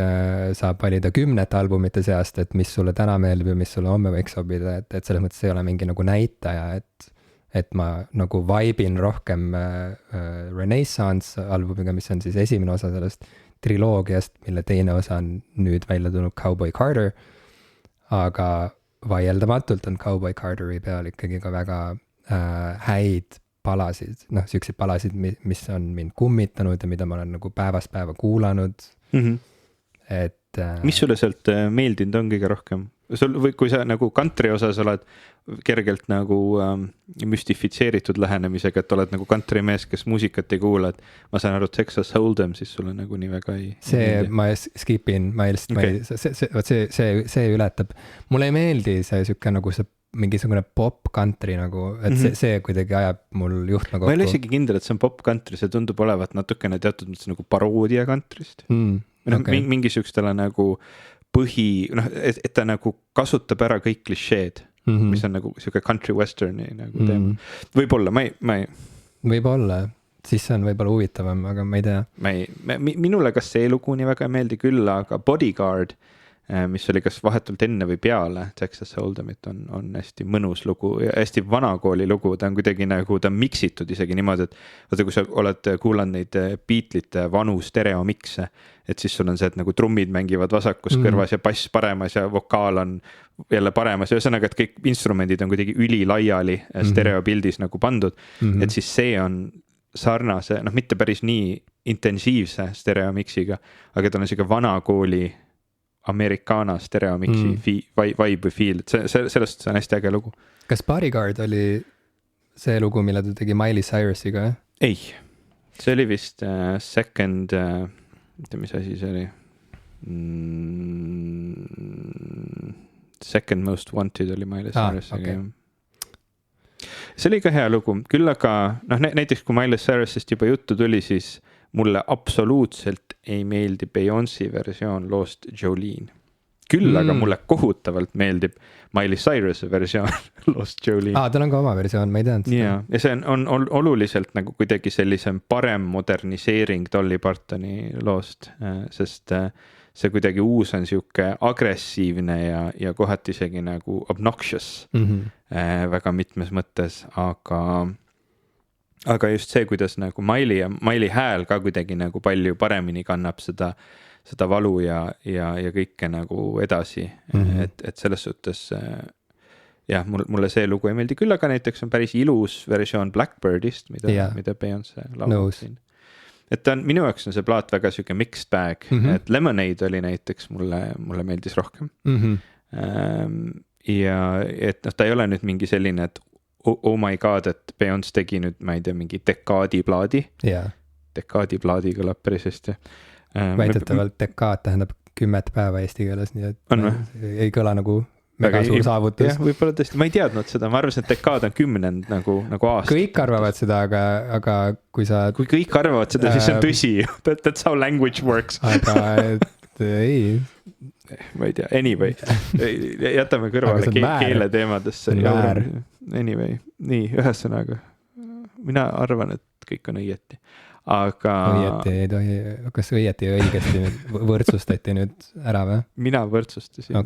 saab valida 10 albumite seast, et mis sulle täna meeldib ja mis sulle homme võiks sobida, et selles mõttes ei ole mingi nagu näitaja, et ma nagu vaibin rohkem Renaissance albumiga, mis on siis esimene osa sellest triloogiast, mille teine osa on nüüd välja tulnud Cowboy Carter, aga vaieldamatult on Cowboy Carteri peal ikkagi ka väga häid palasid, siukseid palasid, mis on mind kummitanud ja mida ma olen nagu päevast päeva kuulanud. Et mis sulle sealt meeldinud on kõige rohkem? Või kui sa nagu country osas oled kergelt nagu müstifitseeritud lähenemisega, et oled nagu country mees, kes muusikat ei kuula, et ma saan aru, et Texas Hold'em siis sulle nagu nii väga ei see, ma skipin, see ületab. Mulle ei meeldi see siuke nagu see mingisugune pop country nagu, et see kuidagi ajab mul juhtme kokku. Ma ei ole isegi kindel, et see on pop country, see tundub olevat natukene teatud mõttes nagu paroodia countryst. Okay. Mingisugustele nagu et ta nagu kasutab ära kõik klišeed, mis on nagu siuke country westerni nagu teema. Võib-olla, ma ei. Võib-olla, siis see on võib-olla huvitavam, aga ma ei tea. Minule kas see lugu nii väga ei meeldi küll, aga Bodyguard, mis oli kas vahetult enne või peale Texas Hold'emit, on hästi mõnus lugu ja hästi vanakooli lugu, ta on kuidagi nagu, ta on miksitud isegi niimoodi, et vaata, kui sa oled kuulanud neid Beatlesite vanu stereomikse, et siis sul on see, et nagu trummid mängivad vasakus kõrvas ja bass paremas ja vokaal on jälle paremas ja ühesõnaga, et kõik instrumendid on kuidagi ülilaiali stereopildis nagu pandud, et siis see on sarnase, mitte päris nii intensiivse stereomiksiga, aga ta on siuke vanakooli Americana stereomiksi vibe või feel, et sellest on hästi äge lugu. Kas Bodyguard oli see lugu, mille ta tegi Miley Cyrusiga? Ei, see oli vist second, mis asi see oli? Second Most Wanted oli Miley Cyrus okay. See oli ka hea lugu, küll aga noh, näiteks kui Miley Cyrusest juba juttu tuli, siis mulle absoluutselt ei meeldi Beyoncé versioon loost Jolene. Küll aga mulle kohutavalt meeldib Miley Cyruse versioon loost Jolene. Tal on ka oma versioon, ma ei teadnud seda. Ja see on oluliselt nagu kuidagi sellisem parem moderniseering Dolly Partoni loost, sest see kuidagi uus on siuke agressiivne ja kohati isegi nagu obnoxious väga mitmes mõttes, aga just see, kuidas nagu Miley hääl ka kuidagi nagu palju paremini kannab seda valu ja kõike nagu edasi, et selles suhtes jah, mulle see lugu ei meeldi, küll aga näiteks on päris ilus versioon Blackbirdist, mida Beyoncé laulab siin. Et minu jaoks on see plaat väga siuke mixed bag, et Lemonade oli näiteks mulle meeldis rohkem. Ja et ta ei ole nüüd mingi selline, et oh my god, et Beyoncé tegi nüüd, ma ei tea, mingi dekaadiplaadi. Dekaadiplaadi kõlab päris hästi. Väidetavalt dekaad tähendab 10 päeva eesti keeles, nii et ei kõla nagu väga suur saavutus. Jah, võib-olla tõesti, ma ei teadnud seda, ma arvasin, et dekaad on 10 nagu aasta. Kõik arvavad seda, aga kui sa... Kui kõik arvavad seda, siis on tõsi. That's how language works. Aga ei. Ma ei tea, anyway. Jätame kõrvale keele teemadesse. Anyway, nii, ühesõnaga. Mina arvan, et kõik on õieti. Aga... Õieti ei tohi, kas õieti ja õigesti võrdsustati nüüd ära või? Mina võrdsustasin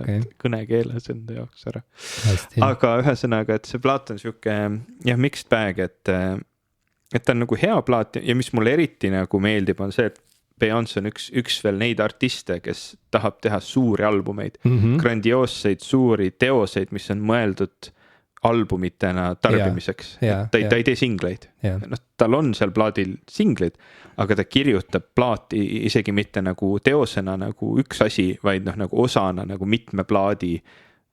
kõnekeeles enda jaoks ära. Hästi. Aga ühesõnaga, et see plaat on siuke mixed bag, et ta on nagu hea plaat ja mis mulle eriti nagu meeldib on see, et Beyoncé on üks veel neid artiste, kes tahab teha suuri albumeid, grandioosseid suuri teoseid, mis on mõeldud albumitena tarbimiseks. Ta ei tee singleid. Tal on seal plaadil singlid, aga ta kirjutab plaati isegi mitte nagu teosena nagu üks asi, vaid nagu osana nagu mitme plaadi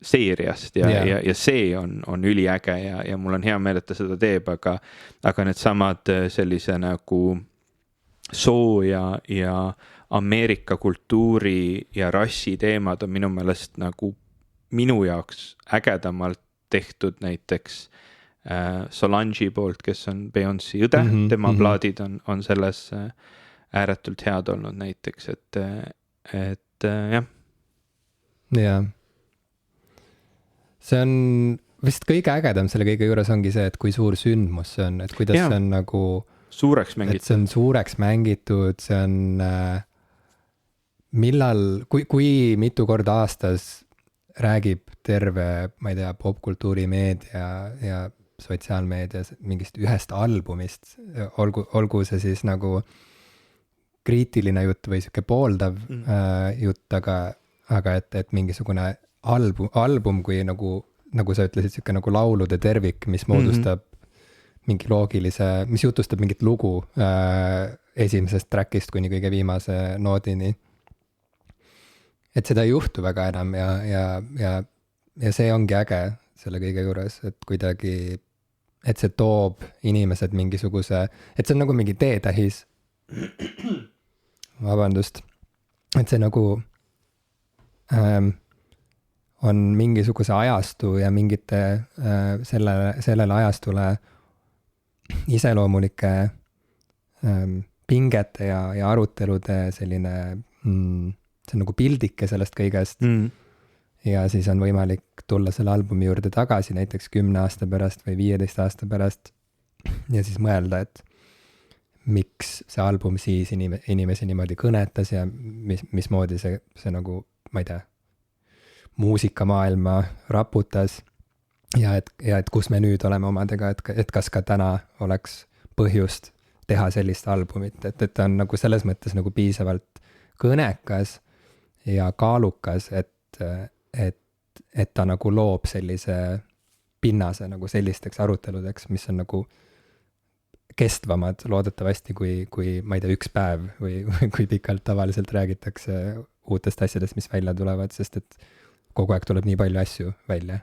seeriast ja see on üliäge ja mul on hea meel, et ta seda teeb, aga need samad sellise nagu soo ja Ameerika kultuuri ja rassi teemad on minu meelest nagu minu jaoks ägedamalt tehtud näiteks Solange'i poolt, kes on Beyoncé õde, tema plaadid on selles ääretult head olnud näiteks, et jah. Jaa. See on vist kõige ägedam selle kõige juures ongi see, et kui suur sündmus see on, et kuidas see on nagu suureks mängitud. Et see on suureks mängitud, see on millal, kui mitu korda aastas räägib terve, ma ei tea, popkultuuri meedia ja sotsiaalmeedia mingist ühest albumist, olgu see siis nagu kriitiline jutt või siuke pooldav jutt, aga et mingisugune album kui nagu sa ütlesid, siuke nagu laulude tervik, mis moodustab mingi loogilise, mis jutustab mingit lugu esimesest trackist kuni kõige viimase noodini. Et seda ei juhtu väga enam ja see ongi äge selle kõige juures, et kuidagi, et see toob inimesed mingisuguse, et see on nagu mingi teetähis. Vabandust. Et see nagu on mingisuguse ajastu ja mingite sellele ajastule iseloomulike pingete ja arutelude selline see on nagu pildike sellest kõigest ja siis on võimalik tulla selle albumi juurde tagasi näiteks 10 aasta pärast või 15 aasta pärast ja siis mõelda, et miks see album siis inimesi niimoodi kõnetas ja mismoodi see nagu, ma ei tea, muusikamaailma raputas ja et kus me nüüd oleme omadega, et kas ka täna oleks põhjust teha sellist albumit, et ta on nagu selles mõttes nagu piisavalt kõnekas ja kaalukas, et ta nagu loob sellise pinnase nagu sellisteks aruteludeks, mis on nagu kestvamad loodetavasti kui ma ei tea, üks päev või kui pikalt tavaliselt räägitakse uutest asjadest, mis välja tulevad, sest et kogu aeg tuleb nii palju asju välja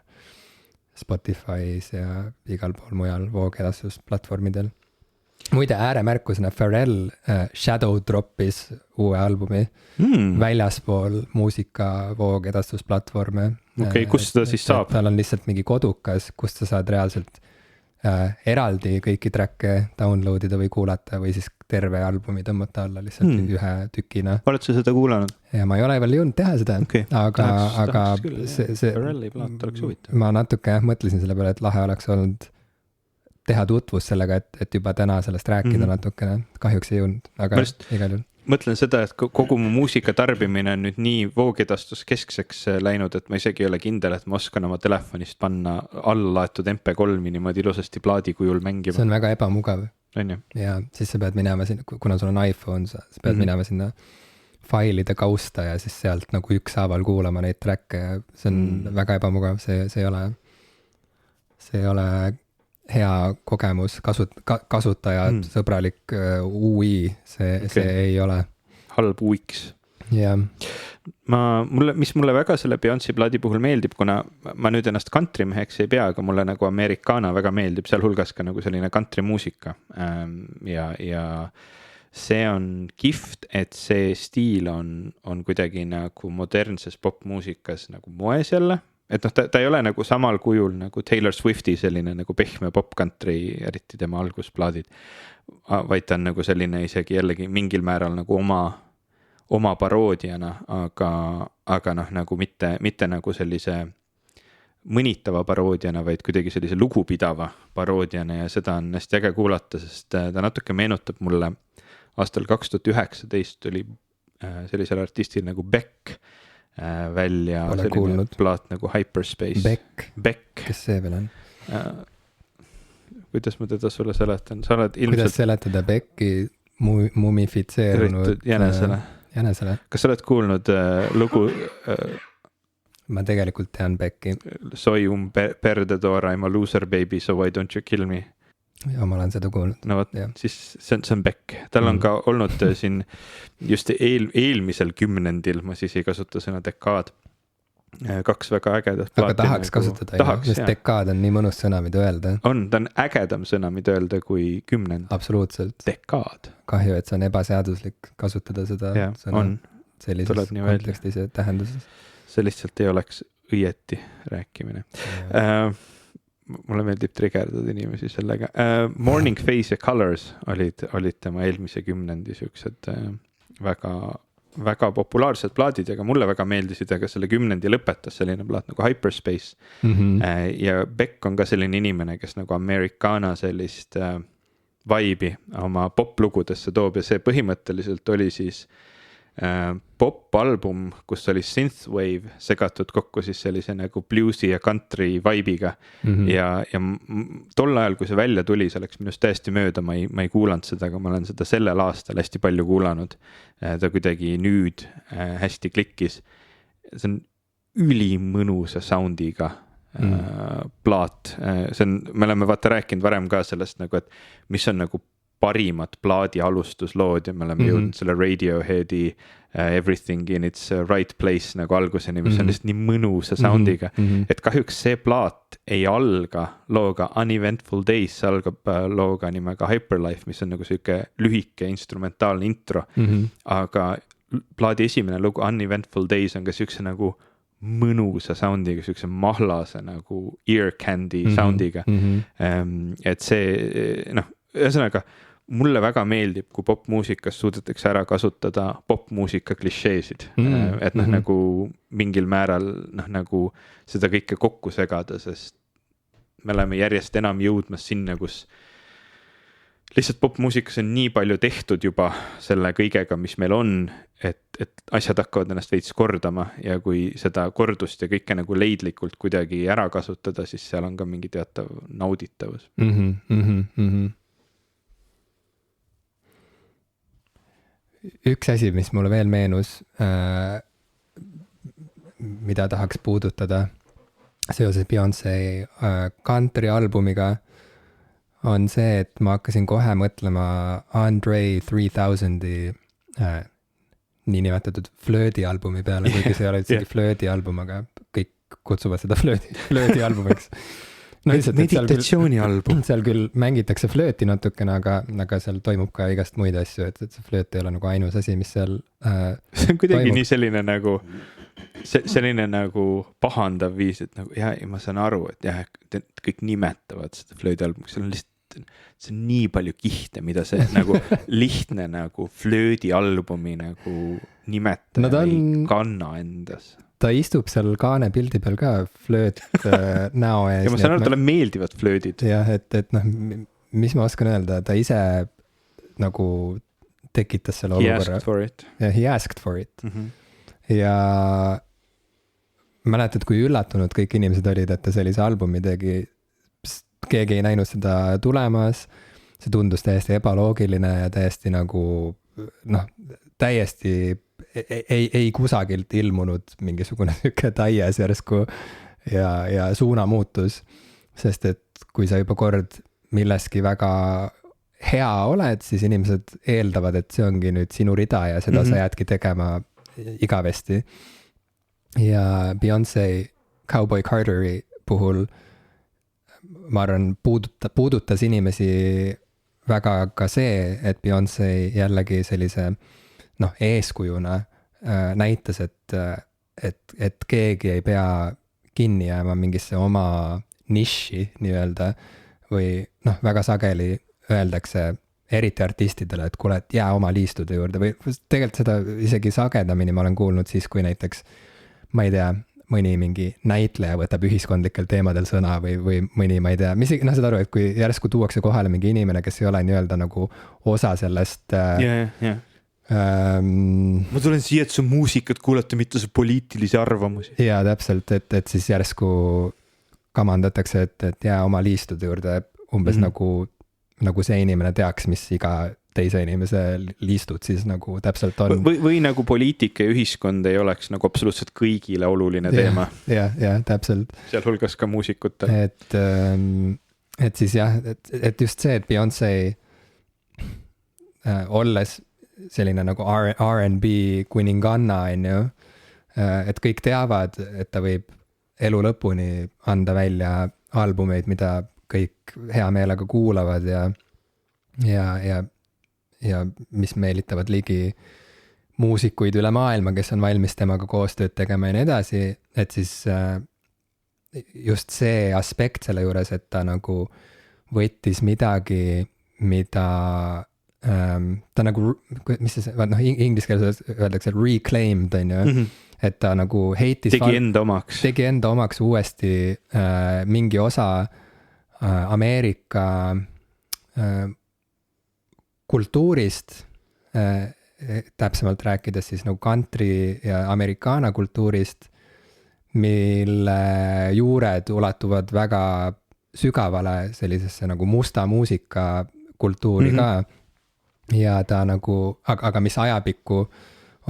Spotify's ja igal pool mujal voogedastusplatvormidel. Muide, ääremärkusena Pharrell Shadow droppis uue albumi väljaspool muusika voogedastusplatvorme okei, kust seda siis saab? tal on lihtsalt mingi kodukas, kust sa saad reaalselt eraldi kõiki track'e download ida või kuulata või siis terve albumi tõmmata alla lihtsalt ühe tükina. Oled sa seda kuulanud? Ja ma ei ole veel jõudnud teha seda, aga ma natuke mõtlesin selle peale, et lahe oleks olnud teha tutvust sellega, et juba täna sellest rääkida natukene. Kahjuks ei jõudnud, aga igal juhul. Mõtlen seda, et kogu mu muusika tarbimine on nüüd nii voogedastus keskseks läinud, et ma isegi ei ole kindel, et ma oskan oma telefonist panna alla laetud MP3 niimoodi ilusasti plaadi kujul mängima. See on väga ebamugav. On ju? Ja siis sa pead minema sinna, kuna sul on iPhone, sa pead minema sinna failide kausta ja siis sealt nagu ükshaaval kuulama neid track'e ja see on väga ebamugav, see ei ole hea kogemus, kasutajad, sõbralik UI, see ei ole. Halb UX. Yeah. Mis mulle väga selle Beyoncé plaadi puhul meeldib, kuna ma nüüd ennast country-meheks ei pea, aga mulle nagu Americana väga meeldib, seal hulgas ka nagu selline country muusika. Ja see on kihvt, et see stiil on kuidagi nagu modernses popmuusikas nagu moes jälle. Et ta ei ole nagu samal kujul nagu Taylor Swifti selline nagu pehme pop country, eriti tema algusplaadid, vaid ta on nagu selline isegi jällegi mingil määral nagu oma paroodiana, aga nagu mitte nagu sellise mõnitava paroodiana, vaid kuidagi sellise lugupidava paroodiana ja seda on hästi äge kuulata, sest ta natuke meenutab mulle aastal 2019 oli sellisel artistil nagu Beck välja selline plaat nagu Hyperspace. Beck. Kes see veel on? Kuidas ma teda sulle seletan? Sa oled ilmselt... Kuidas seletada Becki mumifitseerunud jänesele? Kas sa oled kuulnud lugu... Ma tegelikult tean Becki. Soy un perdedor, I'm a loser baby, so why don't you kill me? Ja ma olen seda kuulnud. No võt, siis see on Beck. Tal on ka olnud siin just eelmisel kümnendil, ma siis ei kasuta sõna dekaad. 2 väga ägedat plaati. Aga tahaks kasutada, sest dekaad on nii mõnus sõna, mida öelda. Ta on ägedam sõna, mida öelda kui kümnend. Absoluutselt. Dekaad. Kahju, et see on ebaseaduslik kasutada seda sõna sellises kontekstis ja tähenduses. See lihtsalt ei oleks õieti rääkimine. Mulle meeldib triggerdada inimesi sellega. Morning Phase ja Colors olid tema eelmise kümnendi siuksed väga, väga populaarsed plaadid, aga mulle väga meeldisid, aga selle kümnendi lõpetas selline plaat nagu Hyperspace. Ja Beck on ka selline inimene, kes nagu Americana sellist vibe'i oma poplugudesse toob ja see põhimõtteliselt oli siis pop-album, kus oli synthwave segatud kokku siis sellise nagu bluesi ja country vibe'iga ja tol ajal, kui see välja tuli, see läks minust täiesti mööda, ma ei kuulanud seda, aga ma olen seda sellel aastal hästi palju kuulanud. Ta kuidagi nüüd hästi klikkis. See on ülimõnusa soundiga plaat. Me oleme vaata rääkinud varem ka sellest nagu, et mis on nagu parimad plaadi alustuslood ja me oleme jõudnud selle Radioheadi Everything in its right place nagu alguseni, mis on lihtsalt nii mõnusa soundiga, et kahjuks see plaat ei alga looga Uneventful Days, see algab looga nimega Hyperlife, mis on nagu selline lühike instrumentaalne intro, aga plaadi esimene lugu Uneventful Days on ka selline nagu mõnusa soundiga, selline mahlase nagu ear candy soundiga, et see ühesõnaga mulle väga meeldib, kui popmuusikas suudetakse ära kasutada popmuusika klišeesid, et nagu mingil määral nagu seda kõike kokku segada, sest me oleme järjest enam jõudmas sinna, kus lihtsalt popmuusikas on nii palju tehtud juba selle kõigega, mis meil on, et asjad hakkavad ennast veits kordama ja kui seda kordust ja kõike nagu leidlikult kuidagi ära kasutada, siis seal on ka mingi teatav nauditavus. Üks asi, mis mulle veel meenus, mida tahaks puudutada seoses Beyoncé country albumiga, on see, et ma hakkasin kohe mõtlema Andre 3000-i niinimetatud flirdi albumi peale, kuigi see ei ole isegi flirdi album, aga kõik kutsuvad seda flirdi albumiks. No, meditatsiooni album. Seal küll mängitakse flirti natukene, aga seal toimub ka igast muid asju, et see flirt ei ole nagu ainus asi, mis seal see on kuidagi toimub. Nii selline nagu selline nagu pahandav viis, et nagu jah, ma saan aru, et jah, kõik nimetavad seda flöödialbumiks, seal on lihtsalt, see on nii palju kihte, mida see nagu lihtne nagu flöödialbumi nagu nimetaja ei kanna endas. Ta istub seal kaane pildi peal ka flööt näo ees. ja ma saan aru, talle meeldivad flöödid. jah, et noh, mis ma oskan öelda, ta ise nagu tekitas selle olukorra. He asked for it. Ja mäletad, kui üllatunud kõik inimesed olid, et ta sellise albumi tegi. Keegi ei näinud seda tulemas. See tundus täiesti ebaloogiline ja täiesti nagu täiesti ei kusagilt ilmunud mingisugune siuke taies järsku ja suunamuutus. Sest et kui sa juba kord milleski väga hea oled, siis inimesed eeldavad, et see ongi nüüd sinu rida ja seda sa jäädki tegema igavesti. Ja Beyoncé Cowboy Carteri puhul ma arvan, puudutas inimesi väga ka see, et Beyoncé jällegi sellise eeskujuna näitas, et keegi ei pea kinni jääma mingisse oma niši nii-öelda või väga sageli öeldakse eriti artistidele, et kuule, et jää oma liistude juurde või tegelikult seda isegi sagedamini ma olen kuulnud siis, kui näiteks, ma ei tea, mõni mingi näitleja võtab ühiskondlikel teemadel sõna või mõni, ma ei tea, saad aru, et kui järsku tuuakse kohale mingi inimene, kes ei ole nii-öelda nagu osa sellest ma tulen siia, et su muusikat kuulata, mitte su poliitilisi arvamusi. Jaa, täpselt, et siis järsku kamandatakse, et jää oma liistude juurde umbes nagu see inimene teaks, mis iga teise inimese liistud siis nagu täpselt on. Või nagu poliitika ja ühiskond ei oleks nagu absoluutselt kõigile oluline teema. Ja, täpselt. Sealhulgas ka muusikute. Et siis jah, et just see, et Beyoncé olles selline nagu R&B kuninganna, on ju, et kõik teavad, et ta võib elu lõpuni anda välja albumeid, mida kõik hea meelega kuulavad ja mis meelitavad ligi muusikuid üle maailma, kes on valmis temaga koostööd tegema ja nii edasi, et siis just see aspekt selle juures, et ta nagu võttis midagi, mida ta nagu, mis see, inglise keeles öeldakse reclaimed, on ju, et ta nagu heitis tegi enda omaks uuesti mingi osa Ameerika kultuurist, täpsemalt rääkides siis nagu country ja amerikaana kultuurist, mille juured ulatuvad väga sügavale sellisesse nagu musta muusika kultuuri ka. Ja ta nagu, aga mis ajapikku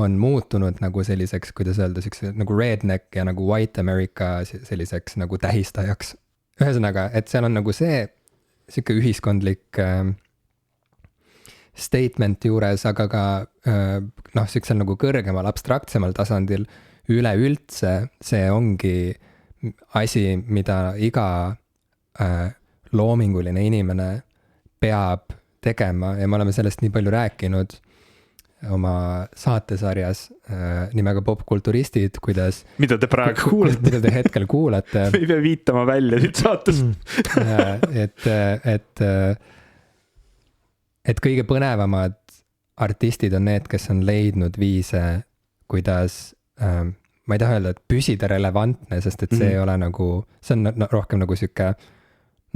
on muutunud nagu selliseks, kuidas öelda, nagu redneck ja nagu white America selliseks nagu tähistajaks. Ühesõnaga, et seal on nagu see siuke ühiskondlik statement juures, aga ka siuksel nagu kõrgemal, abstraktsemal tasandil üleüldse see ongi asi, mida iga loominguline inimene peab tegema ja me oleme sellest nii palju rääkinud oma saatesarjas nimega Popkulturistid, kuidas mida te praegu kuulete. Mida te hetkel kuulate. Me ei pea viitama välja siit saates. Et kõige põnevamad artistid on need, kes on leidnud viise, kuidas, ma ei taha öelda, et püsida relevantne, sest et see ei ole nagu, see on rohkem nagu siuke,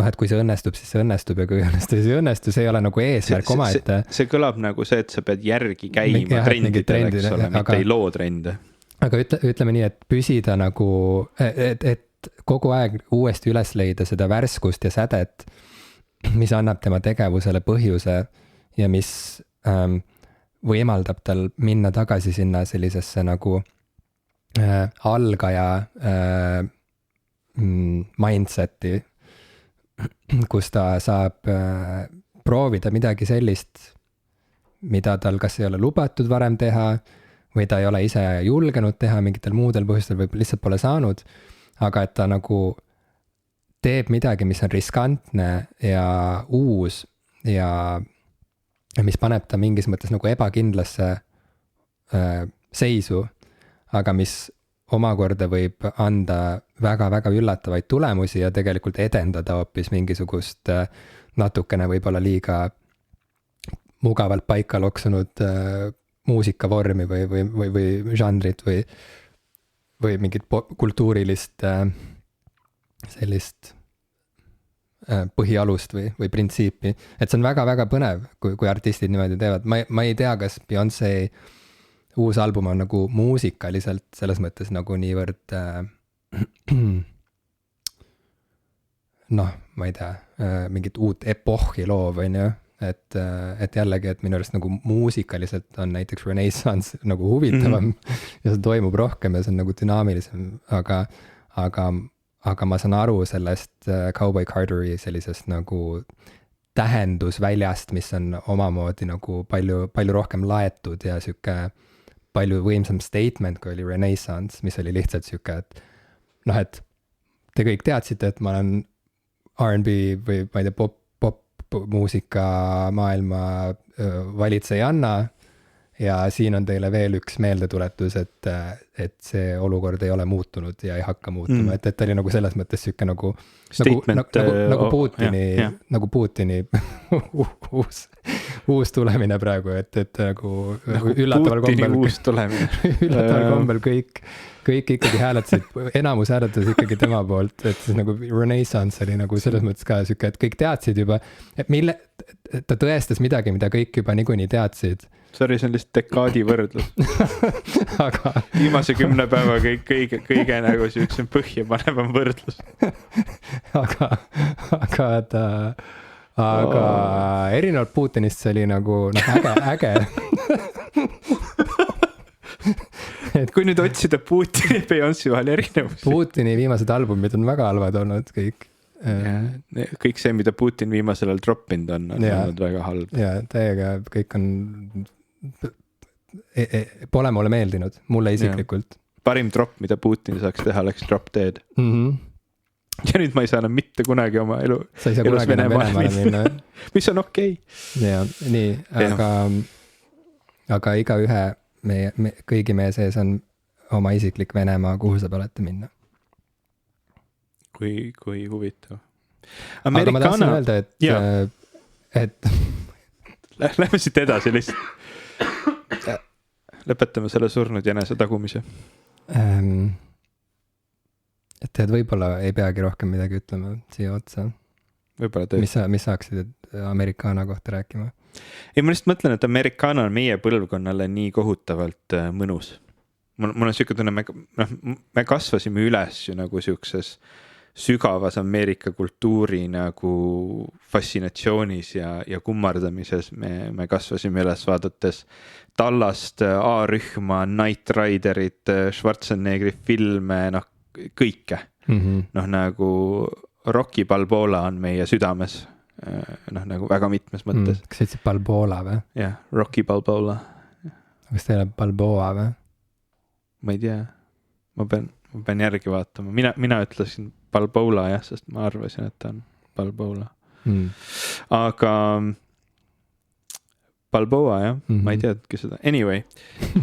et kui see õnnestub, siis see õnnestub ja kui õnnestub, siis see õnnestub, see ei ole nagu eesmärk omaette. See kõlab nagu see, et sa pead järgi käima trendidel, eks ole, mitte ei loo trende. Aga ütleme nii, et püsida nagu, et kogu aeg uuesti üles leida seda värskust ja sädet, mis annab tema tegevusele põhjuse ja mis võimaldab tal minna tagasi sinna sellisesse nagu algaja mindseti, kus ta saab proovida midagi sellist, mida tal kas ei ole lubatud varem teha või ta ei ole ise julgenud teha mingitel muudel põhjustel või lihtsalt pole saanud, aga et ta nagu teeb midagi, mis on riskantne ja uus ja mis paneb ta mingis mõttes nagu ebakindlasse seisu, aga mis omakorda võib anda väga-väga üllatavaid tulemusi ja tegelikult edendada hoopis mingisugust natukene võib-olla liiga mugavalt paika loksunud muusikavormi või žanrit või mingit kultuurilist sellist põhialust või printsiipi. Et see on väga-väga põnev, kui artistid niimoodi teevad. Ma ei tea, kas Beyoncé uus album on nagu muusikaliselt selles mõttes nagu niivõrd noh, ma ei tea, mingit uut epohhi loov, on ju. Et jällegi, et minu arust nagu muusikaliselt on näiteks Renaissance nagu huvitavam ja see toimub rohkem ja see on nagu dünaamilisem, aga ma saan aru sellest Cowboy Carteri sellisest nagu tähendusväljast, mis on omamoodi nagu palju rohkem laetud ja sihuke palju võimsam statement, kui oli Renaissance, mis oli lihtsalt sihuke, et noh, et te kõik teadsite, et ma olen R&B või ma ei tea, popmuusika maailma valitsejanna ja siin on teile veel üks meeldetuletus, et see olukord ei ole muutunud ja ei hakka muutuma, et oli nagu selles mõttes sihuke nagu Putini, nagu Putini uus tulemine praegu, et nagu üllataval kombel kõik ikkagi hääletasid, enamus hääletas ikkagi tema poolt, et siis nagu Renaissance oli nagu selles mõttes ka sihuke, et kõik teadsid juba, et ta tõestas midagi, mida kõik juba niikuinii teadsid. Sorry, see on lihtsalt dekaadi võrdlus. Aga viimase 10 päeva kõige nagu siukse põhjapanevam võrdlus. aga erinevalt Putinist see oli nagu äge. Et kui nüüd otsida Putini ja Beyoncé vahel erinevusi. Putini viimased albumid on väga halvad olnud kõik. Kõik see, mida Putin viimasel ajal droppinud on olnud väga halb. Ja täiega kõik on pole mulle meeldinud, mulle isiklikult. Parim drop, mida Putin saaks teha, oleks Drop Dead. Ja nüüd ma ei saa enam mitte kunagi oma sa ei saa kunagi enam Venemaale minna. Mis on okei. Ja, nii, aga iga ühe kõigi meie sees on oma isiklik Venemaa, kuhu saab alati minna. Kui huvitav. Aga ma tahtsin öelda, et Lähme siit edasi lihtsalt. Lõpetame selle surnud jänese tagumise. Et võib-olla ei peagi rohkem midagi ütlema siia otsa. Võib-olla tõesti. Mis saaksid Americana kohta rääkima? Ei, ma lihtsalt mõtlen, et Americana on meie põlvkonnale nii kohutavalt mõnus. Mul on siuke tunne, me kasvasime üles ju nagu siukses sügavas Ameerika kultuuri nagu fascinatsioonis ja kummardamises. Me kasvasime üles vaadates Tallast, A-rühma, Knight Riderit, Schwarzeneggeri filme, kõike. Nagu Rocky Balboa on meie südames. Nagu väga mitmes mõttes. Kas ütlesid Balboa või? Jah, Rocky Balboa. Kas teile Balboa või? Ma ei tea. Ma pean järgi vaatama. Mina ütlesin Balboa, jah, sest ma arvasin, et ta on Balboa. Aga Balboa, jah, ma ei teadki seda. Anyway,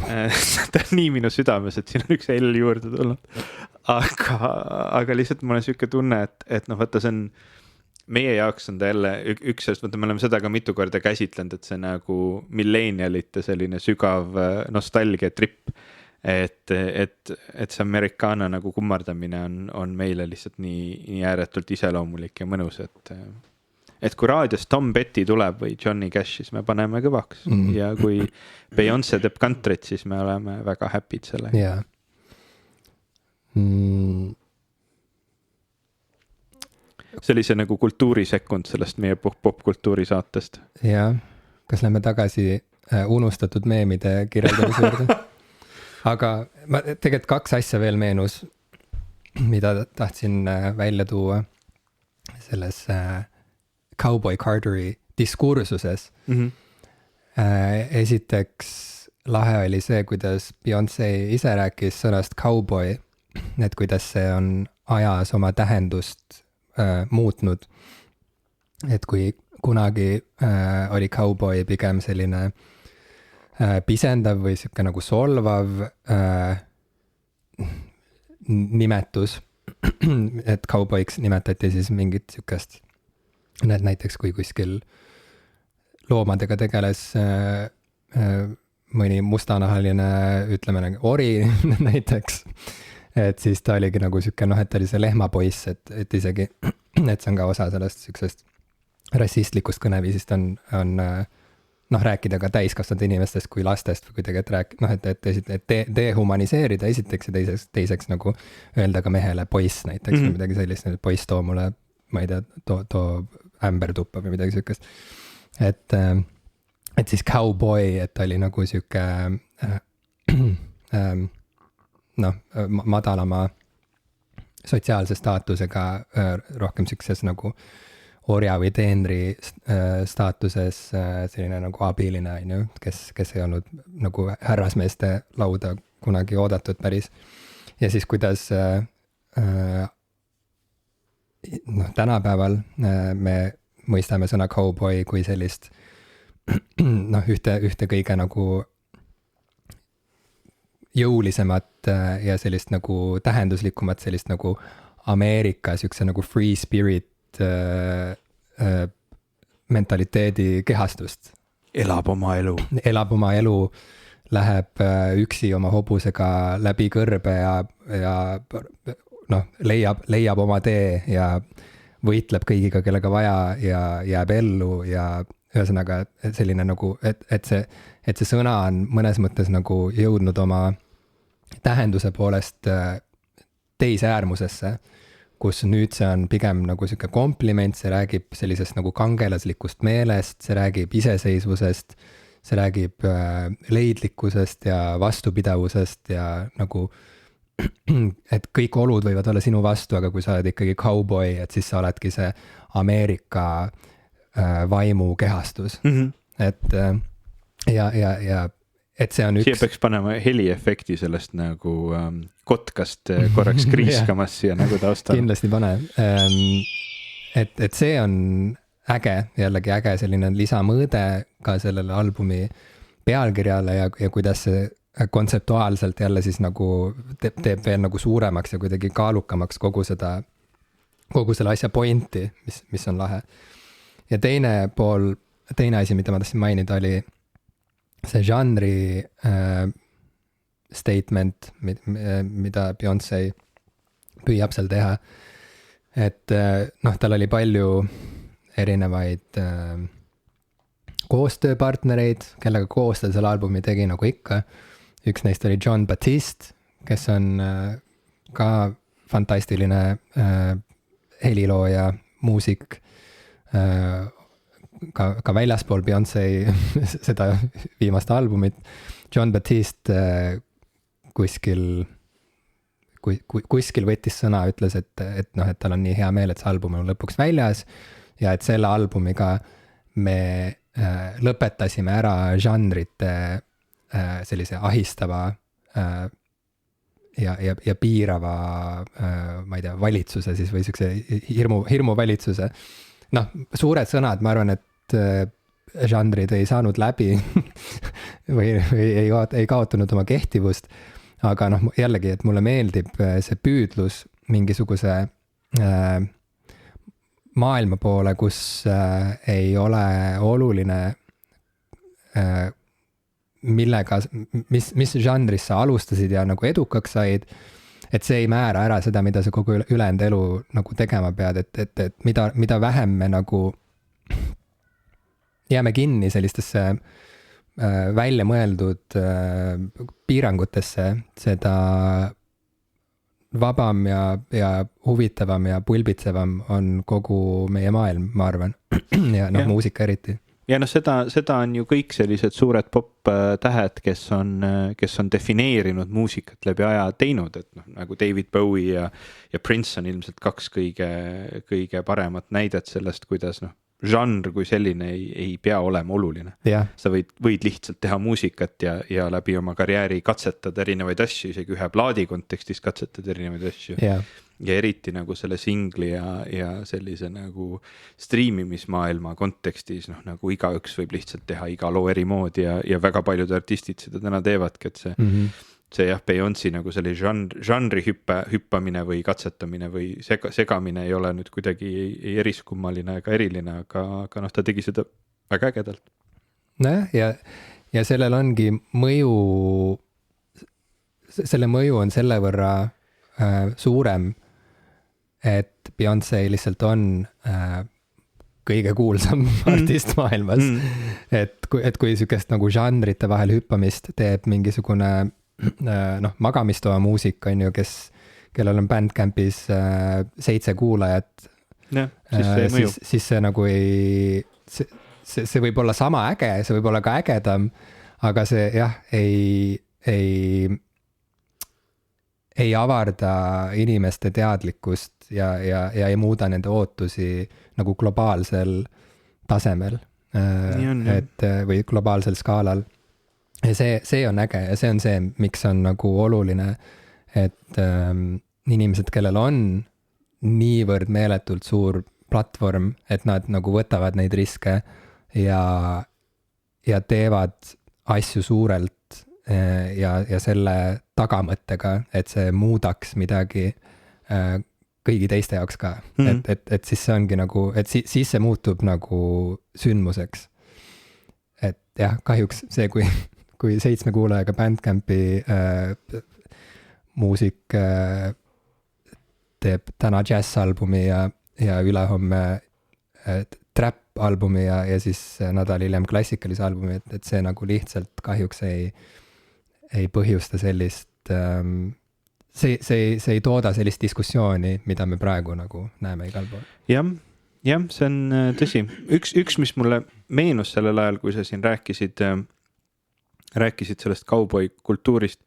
ta on nii minu südames, et siin on üks L juurde tulnud. Aga lihtsalt mul on siuke tunne, et vaata, see on meie jaoks on ta jälle üks sellest, me oleme seda ka mitu korda käsitlenud, et see nagu millennialite selline sügav nostalgia trip, et see Americana nagu kummardamine on meile lihtsalt nii ääretult iseloomulik ja mõnus, et kui raadios Tom Petty tuleb või Johnny Cash, siis me paneme kõvaks ja kui Beyoncé teeb country't, siis me oleme väga happy'd selle. Yeah. See oli see nagu kultuurisekund sellest meie popkultuuri saatest. Jah, kas lähme tagasi unustatud meemide kirjeldamise juurde? Aga tegelikult 2 asja veel meenus, mida tahtsin välja tuua selles Cowboy Carteri diskursuses. Esiteks lahe oli see, kuidas Beyoncé ise rääkis sõnast cowboy, et kuidas see on ajas oma tähendust muutnud. Et kui kunagi oli cowboy pigem selline pisendav või siuke nagu solvav nimetus, et kauboiks nimetati siis mingit sükest, näiteks kui kuskil loomadega tegeles mõni mustanahaline, ütleme ori näiteks, et siis ta oligi nagu siuke, et ta oli see lehmapoiss, et isegi, et see on ka osa sellest siuksest rassistlikust kõneviisist on rääkida ka täiskasvanud inimestest kui lastest või kuidagi, et dehumaniseerida esiteks ja teiseks nagu öelda ka mehele poiss näiteks või midagi sellist, et poiss too mulle, ma ei tea, too ämber tuppa või midagi siukest. Et siis cowboy, et oli nagu siuke madalama sotsiaalse staatusega, rohkem siukses nagu orja või teenri staatuses selline nagu abiline, kes ei olnud nagu härrasmeeste lauda kunagi oodatud päris. Ja siis kuidas tänapäeval me mõistame sõna cowboy kui sellist ühte kõige nagu jõulisemat ja sellist nagu tähenduslikumat sellist nagu Ameerika siukse nagu free spirit mentaliteedi kehastust. Elab oma elu, läheb üksi oma hobusega läbi kõrbe ja leiab oma tee ja võitleb kõigiga, kellega vaja ja jääb ellu ja ühesõnaga selline nagu, et see sõna on mõnes mõttes nagu jõudnud oma tähenduse poolest teise äärmusesse, kus nüüd see on pigem nagu siuke kompliment, see räägib sellisest nagu kangelaslikust meelest, see räägib iseseisvusest, see räägib leidlikkusest ja vastupidavusest ja nagu, et kõik olud võivad olla sinu vastu, aga kui sa oled ikkagi cowboy, et siis sa oledki see Ameerika vaimu kehastus. Et ja et see on üks. Siia peaks panema heliefekti sellest nagu kotkast korraks kriiskamas siia nagu taustal. Kindlasti pane. Et see on äge, jällegi äge selline lisamõõde ka sellele albumi pealkirjale ja kuidas see kontseptuaalselt jälle siis nagu teeb veel nagu suuremaks ja kuidagi kaalukamaks kogu selle asja pointi, mis on lahe. Ja teine asi, mida ma tahtsin mainida, oli see žanri statement, mida Beyoncé püüab seal teha. Et tal oli palju erinevaid koostööpartnereid, kellega koos ta selle albumi tegi nagu ikka. Üks neist oli Jon Batiste, kes on ka fantastiline helilooja, muusik, ka väljaspool Beyoncé seda viimast albumit. Jon Batiste kuskil võttis sõna, ütles, et tal on nii hea meel, et see album on lõpuks väljas ja et selle albumiga me lõpetasime ära žanrite sellise ahistava ja piirava, ma ei tea, valitsuse siis või siukse hirmu valitsuse. Suured sõnad, ma arvan, et žanrid ei saanud läbi või ei kaotanud oma kehtivust, aga jällegi, et mulle meeldib see püüdlus mingisuguse maailma poole, kus ei ole oluline mis žanris sa alustasid ja nagu edukaks said, et see ei määra ära seda, mida sa kogu ülejäänud elu nagu tegema pead, et mida vähem me nagu jääme kinni sellistesse välja mõeldud piirangutesse, seda vabam ja huvitavam ja pulbitsevam on kogu meie maailm, ma arvan, ja muusika eriti. Ja seda on ju kõik sellised suured pop-tähed, kes on defineerinud muusikat läbi aja teinud, et nagu David Bowie ja Prince on ilmselt kaks kõige paremat näidet sellest, kuidas žanr kui selline ei pea olema oluline. Yeah. Sa võid lihtsalt teha muusikat ja läbi oma karjääri katsetada erinevaid asju, isegi ühe plaadi kontekstis katsetada erinevaid asju. Yeah. Ja eriti nagu selle singli ja sellise nagu striimimismaailma kontekstis, nagu igaüks võib lihtsalt teha iga loo eri moodi ja väga paljud artistid seda täna teevadki, et see see jah, Beyoncé nagu selle žanri hüppamine või katsetamine või segamine ei ole nüüd kuidagi ei eriskummaline ega eriline, aga noh, ta tegi seda väga ägedalt. Nojah, ja sellel ongi mõju, selle mõju on selle võrra suurem, et Beyoncé lihtsalt on kõige kuulsam artist maailmas. Et kui sükest nagu žanrite vahel hüppamist teeb mingisugune magamistoa muusik, on ju, kellel on Bandcampis 7 kuulajat, siis see nagu see võib olla sama äge, see võib olla ka ägedam, aga see jah, ei avarda inimeste teadlikkust ja ei muuda nende ootusi nagu globaalsel tasemel, või globaalsel skaalal. Ja see on äge ja see on see, miks on nagu oluline, et inimesed, kellel on niivõrd meeletult suur platvorm, et nad nagu võtavad neid riske ja teevad asju suurelt ja selle tagamõttega, et see muudaks midagi kõigi teiste jaoks ka. Et siis see ongi nagu, et siis see muutub nagu sündmuseks. Et jah, kahjuks see, kui 7 kuulajaga Bandcampi muusik teeb täna džässalbumi ja ülehomme trap-albumi ja siis nädal hiljem klassikalise albumi, et see nagu lihtsalt kahjuks ei põhjusta sellist, see ei tooda sellist diskussiooni, mida me praegu nagu näeme igal pool. Jah, see on tõsi. Üks, mis mulle meenus sellel ajal, kui sa siin rääkisid sellest kauboi kultuurist,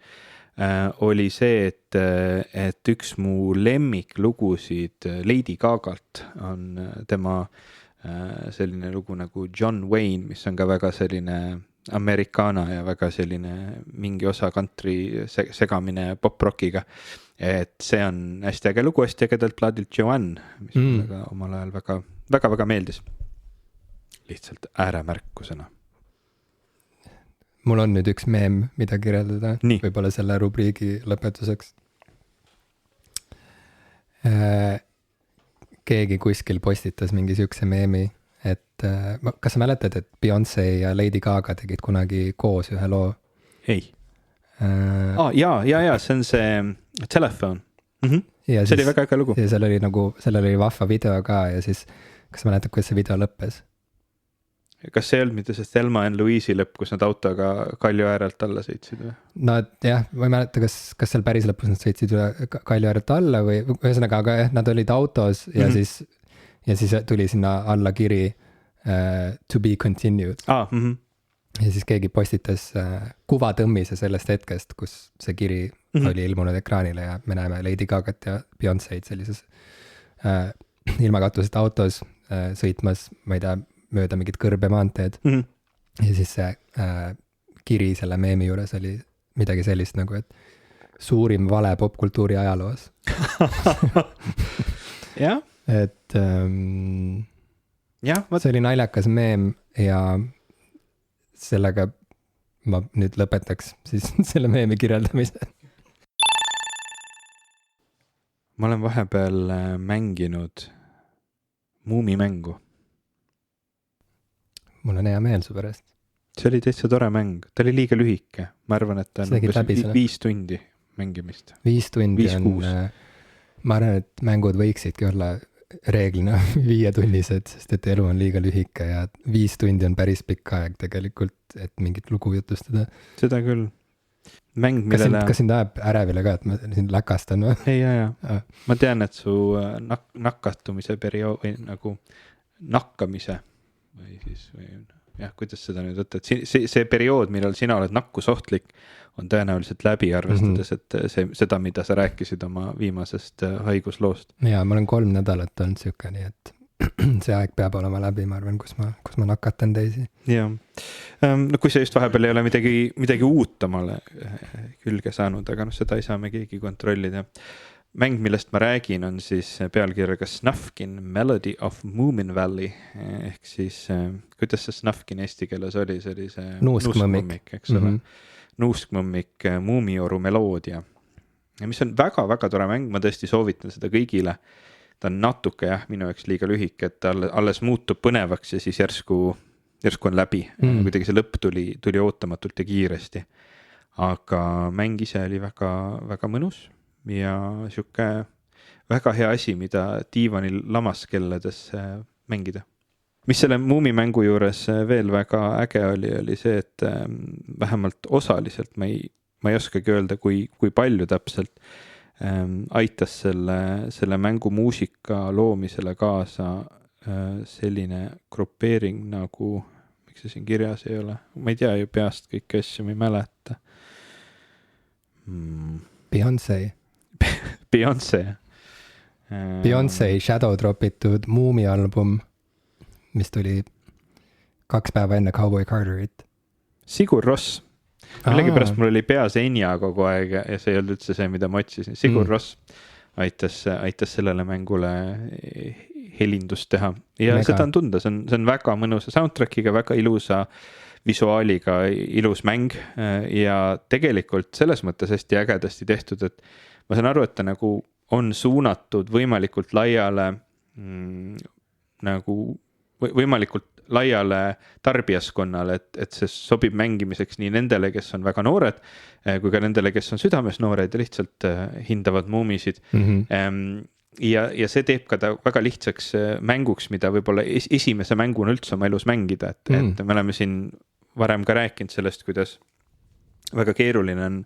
oli see, et üks mu lemmiklugusid Lady Gagalt on tema selline lugu nagu John Wayne, mis on ka väga selline amerikaana ja väga selline mingi osa country segamine pop-rockiga. Et see on hästi äge lugu, hästi ägedalt plaadilt Joanne, mis mulle ka omal ajal väga meeldis. Lihtsalt ääremärkusena. Mul on nüüd üks meem, mida kirjeldada, võib-olla selle rubriigi lõpetuseks. Keegi kuskil postitas mingi siukse meemi, et kas sa mäletad, et Beyoncé ja Lady Gaga tegid kunagi koos ühe loo? Ei. Ja, see on see Telephone. See oli väga äge lugu. Ja seal oli vahva video ka ja siis, kas sa mäletad, kuidas see video lõppes? Kas see ei olnud mitte see Thelma and Louise'i lõpp, kus nad autoga Kalju äärelt alla sõitsid või? No jah, ma ei mäleta, kas seal päris lõpus nad sõitsid üle Kalju äärelt alla või ühesõnaga, aga nad olid autos ja siis tuli sinna alla kiri to be continued. Ja siis keegi postitas kuvatõmmise sellest hetkest, kus see kiri oli ilmunud ekraanile ja me näeme Lady Gagat ja Beyoncé'd sellises ilmakatusest autos sõitmas, ma ei tea, mööda mingit kõrbemaanteed. Ja siis see kiri selle meemi juures oli midagi sellist nagu, et suurim vale popkultuuri ajaloos. Jah. Et see oli naljakas meem ja sellega ma nüüd lõpetaks siis selle meemi kirjeldamise. Ma olen vahepeal mänginud Muumimängu. Mul on hea meel su pärast. See oli täitsa tore mäng. Ta oli liiga lühike. Ma arvan, et ta on 5 tundi mängimist. 5 tundi on, ma arvan, et mängud võiksidki olla reeglina 5-tunnised, sest et elu on liiga lühike ja 5 tundi on päris pikk aeg tegelikult, et mingit lugu jutustada. Seda küll. Mäng, millele... Kas sind ajab ärevile ka, et ma sind läkastan või? Ei. Ma tean, et su nakatumise periood või nagu nakkamise või siis, kuidas seda nüüd võtta, et see periood, millal sina oled nakkusohtlik, on tõenäoliselt läbi, arvestades, et seda, mida sa rääkisid oma viimasest haigusloost. Ja ma olen 3 nädalat olnud siuke, nii et see aeg peab olema läbi, ma arvan, kus ma nakatan teisi. Ja, no kui see just vahepeal ei ole midagi uut omale külge saanud, aga seda ei saa me keegi kontrollida. Mäng, millest ma räägin, on siis pealkirjaga Snufkin Melody of Moomin Valley, ehk siis, kuidas see Snufkin eesti keeles oli, see oli see nuuskmõmmik, eks ole. nuuskmõmmik Muumioru meloodia, mis on väga-väga tore mäng, ma tõesti soovitan seda kõigile. Ta on natuke minu jaoks liiga lühike, et ta alles muutub põnevaks ja siis järsku on läbi. Kuidagi see lõpp tuli ootamatult ja kiiresti. Aga mäng ise oli väga mõnus ja siuke väga hea asi, mida diivanil lamas kelledes mängida. Mis selle Muumimängu juures veel väga äge oli see, et vähemalt osaliselt ma ei oskagi öelda, kui palju täpselt aitas selle mängu muusika loomisele kaasa selline grupeering nagu, miks see siin kirjas ei ole, ma ei tea ju peast kõiki asju, ma ei mäleta. Beyoncé Shadow dropitud Muumi album, mis tuli 2 päeva enne Cowboy Carterit. Sigur Ross. Millegi pärast mul oli peas Enya kogu aeg ja see ei olnud üldse see, mida ma otsisin. Sigur Ross aitas sellele mängule helindust teha. Ja seda on tunda, see on väga mõnusa soundtrackiga, väga ilusa visuaaliga, ilus mäng ja tegelikult selles mõttes hästi ägedasti tehtud, et ma saan aru, et ta nagu on suunatud võimalikult laiale tarbijaskonnale, et see sobib mängimiseks nii nendele, kes on väga noored, kui ka nendele, kes on südames noored ja lihtsalt hindavad muumisid. Ja see teeb ka ta väga lihtsaks mänguks, mida võib-olla esimese mänguna üldse oma elus mängida, et me oleme siin varem ka rääkinud sellest, kuidas väga keeruline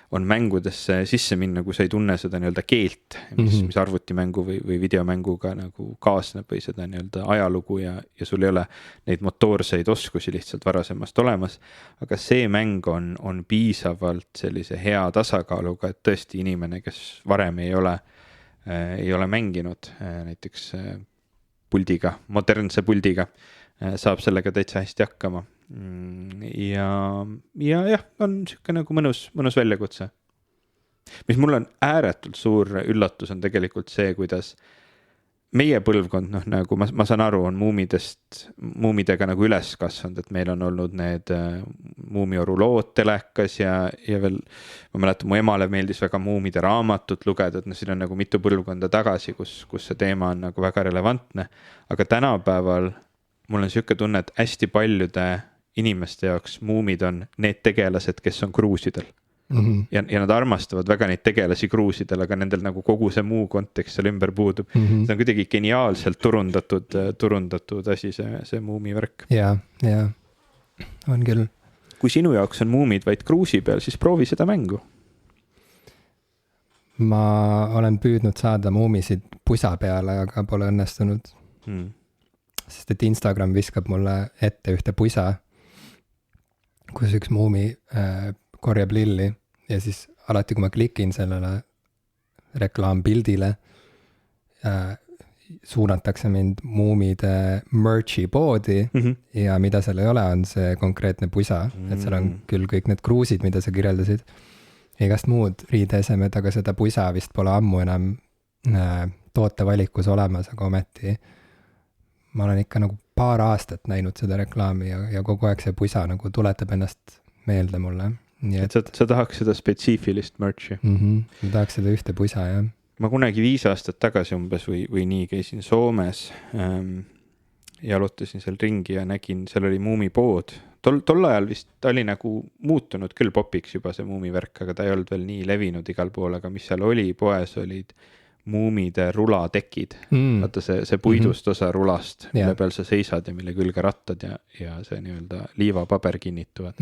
on mängudesse sisse minna, kui sa ei tunne seda nii-öelda keelt, mis arvutimängu või videomänguga nagu kaasneb või seda nii-öelda ajalugu ja sul ei ole neid motoorseid oskusi lihtsalt varasemast olemas. Aga see mäng on piisavalt sellise hea tasakaaluga, et tõesti inimene, kes varem ei ole mänginud näiteks puldiga, modernse puldiga, saab sellega täitsa hästi hakkama. Ja on siuke nagu mõnus väljakutse. Mis mul on ääretult suur üllatus on tegelikult see, kuidas meie põlvkond, nagu ma saan aru, on muumidega nagu üles kasvanud, et meil on olnud need Muumioru lood telekas ja veel, ma mäletan, mu emale meeldis väga muumide raamatut lugeda, et siin on nagu mitu põlvkonda tagasi, kus see teema on nagu väga relevantne, aga tänapäeval mul on siuke tunne, et hästi paljude inimeste jaoks muumid on need tegelased, kes on kruusidel. Ja nad armastavad väga neid tegelasi kruusidel, aga nendel nagu kogu see muu kontekst seal ümber puudub. See on kuidagi geniaalselt turundatud asi, see muumi värk. Ja, on küll. Kui sinu jaoks on muumid vaid kruusi peal, siis proovi seda mängu. Ma olen püüdnud saada muumisid pusa peale, aga pole õnnestunud. Sest et Instagram viskab mulle ette ühte pusa, kus üks muumi korjab lilli ja siis alati, kui ma klikin sellele reklaampildile, suunatakse mind muumide merchi poodi ja mida seal ei ole, on see konkreetne pusa, et seal on küll kõik need kruusid, mida sa kirjeldasid, igast muud riideesemed, aga seda pusa vist pole ammu enam tootevalikus olemas, aga ometi ma olen ikka nagu paar aastat näinud seda reklaami ja kogu aeg see pusa nagu tuletab ennast meelde mulle. Nii et sa tahaks seda spetsiifilist merchi? Ma tahaks seda ühte pusa, jah. Ma kunagi 5 aastat tagasi umbes või nii käisin Soomes, jalutasin seal ringi ja nägin, seal oli muumipood. Tol ajal vist oli nagu muutunud küll popiks juba see muumivärk, aga ta ei olnud veel nii levinud igal pool, aga mis seal oli, poes olid muumide rulatekid. Vaata see puidust osa rulast, mille peal sa seisad ja mille külge rattad ja see nii-öelda liivapaber kinnituvad.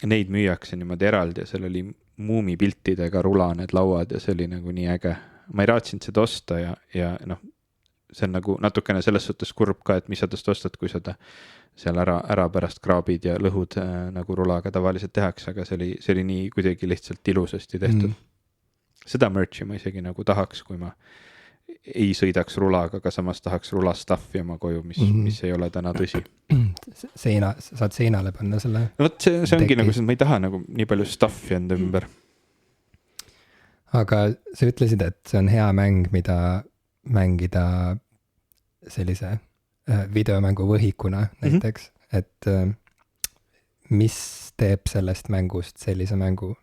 Neid müüakse niimoodi eraldi ja seal oli muumipiltidega rula need lauad ja see oli nagu nii äge. Ma ei raatsinud seda osta ja see on nagu natukene selles suhtes kurb ka, et mis sa tast ostad, kui seda seal ära pärast kraabid ja lõhud nagu rulaga tavaliselt tehakse, aga see oli nii kuidagi lihtsalt ilusasti tehtud. Seda merchi ma isegi nagu tahaks, kui ma ei sõidaks rulaga, aga samas tahaks rula staffi oma koju, mis ei ole täna tõsi. Saad seinale panna selle? No võt, see ongi nagu, ma ei taha nagu nii palju staffi enda ümber. Aga sa ütlesid, et see on hea mäng, mida mängida sellise videomängu võhikuna näiteks, et mis teeb sellest mängust sellise mängu.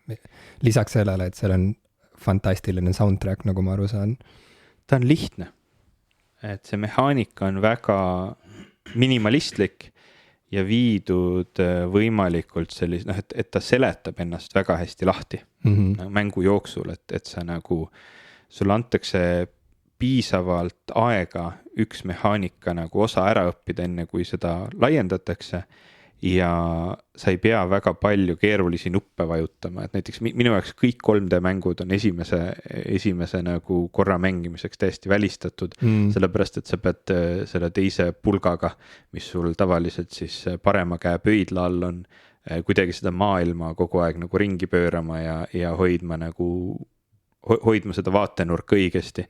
Lisaks sellele, et seal on fantastiline soundtrack, nagu ma aru saan. Ta on lihtne. Et see mehaanika on väga minimalistlik ja viidud võimalikult sellise, noh, et ta seletab ennast väga hästi lahti mängu jooksul, et sa nagu, sulle antakse piisavalt aega üks mehaanika nagu osa ära õppida, enne kui seda laiendatakse ja sa ei pea väga palju keerulisi nuppe vajutama, et näiteks minu jaoks kõik 3D mängud on esimese nagu korra mängimiseks täiesti välistatud, sellepärast et sa pead selle teise pulgaga, mis sul tavaliselt siis parema käe pöidla all on, kuidagi seda maailma kogu aeg nagu ringi pöörama ja hoidma seda vaatenurka õigesti,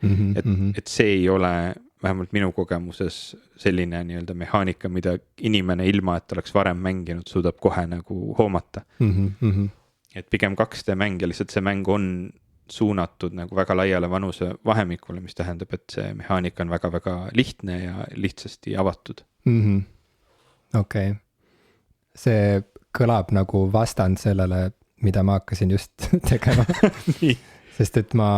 et see ei ole vähemalt minu kogemuses selline nii-öelda mehaanika, mida inimene ilma, et oleks varem mänginud, suudab kohe nagu hoomata. Et pigem 2D mäng ja lihtsalt see mäng on suunatud nagu väga laiale vanuse vahemikule, mis tähendab, et see mehaanika on väga-väga lihtne ja lihtsasti avatud. Okei. See kõlab nagu vastand sellele, mida ma hakkasin just tegema. Sest et ma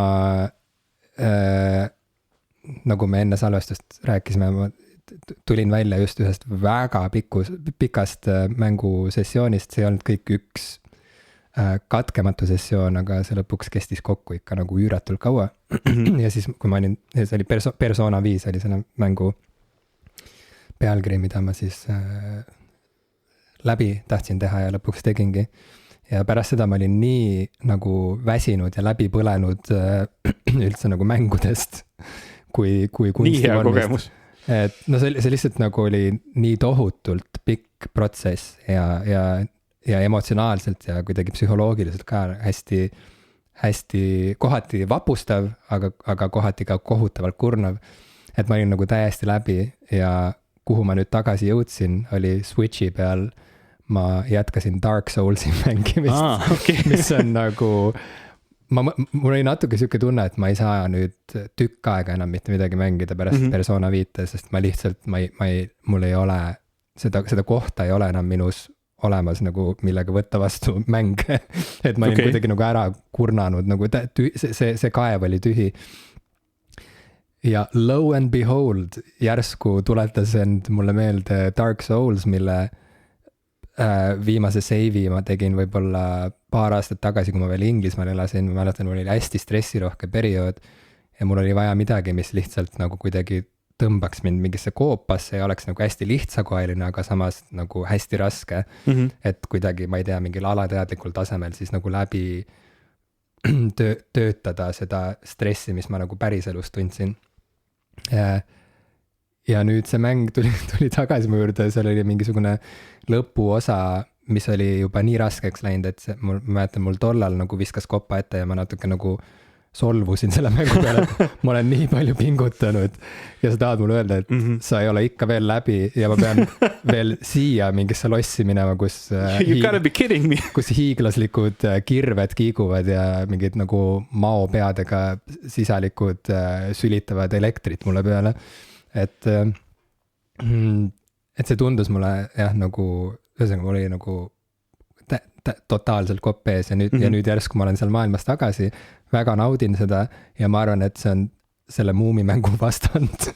nagu me enne salvestust rääkisime, ma tulin välja just ühest väga pikast mängusessioonist, see ei olnud kõik üks katkematu sessioon, aga see lõpuks kestis kokku ikka nagu üüratult kaua. Ja siis, kui ma olin, see oli Persona 5 oli selle mängu pealkiri, mida ma siis läbi tahtsin teha ja lõpuks tegingi. Ja pärast seda ma olin nii nagu väsinud ja läbi põlenud üldse nagu mängudest kui kunstivormist. Et no see lihtsalt nagu oli nii tohutult pikk protsess ja emotsionaalselt ja kuidagi psühholoogiliselt ka hästi kohati vapustav, aga kohati ka kohutavalt kurnav. Et ma olin nagu täiesti läbi ja kuhu ma nüüd tagasi jõudsin, oli Switchi peal ma jätkasin Dark Soulsi mängimist, mis on nagu, mul oli natuke siuke tunne, et ma ei saa nüüd tükk aega enam mitte midagi mängida pärast Persona 5, sest ma lihtsalt, mul ei ole, seda kohta ei ole enam minus olemas nagu, millega võtta vastu mänge. Et ma olin kuidagi nagu ära kurnanud, nagu see kaev oli tühi. Ja lo and behold, järsku tuletas end mulle meelde Dark Souls, mille viimase seivi ma tegin võib-olla paar aastat tagasi, kui ma veel Inglismaal elasin, ma mäletan, mul oli hästi stressirohke periood ja mul oli vaja midagi, mis lihtsalt nagu kuidagi tõmbaks mind mingisse koopasse ja oleks nagu hästi lihtsakoeline, aga samas nagu hästi raske, et kuidagi, ma ei tea, mingil alateadlikul tasemel siis nagu läbi töötada seda stressi, mis ma nagu päriselus tundsin. Ja nüüd see mäng tuli tagasi mu juurde, seal oli mingisugune lõpuosa, mis oli juba nii raskeks läinud, et ma mäletan, mul tollal nagu viskas koppa ette ja ma natuke nagu solvusin selle mängu peale, et ma olen nii palju pingutanud ja sa tahad mulle öelda, et sa ei ole ikka veel läbi ja ma pean veel siia mingisse lossi minema, kus hiiglaslikud kirved kiiguvad ja mingid nagu maopeadega sisalikud sülitavad elektrit mulle peale. Et see tundus mulle jah, nagu, ühesõnaga mul oli nagu totaalselt kopp ees ja nüüd järsku ma olen seal maailmas tagasi, väga naudin seda ja ma arvan, et see on selle Moomin-mängu vastand.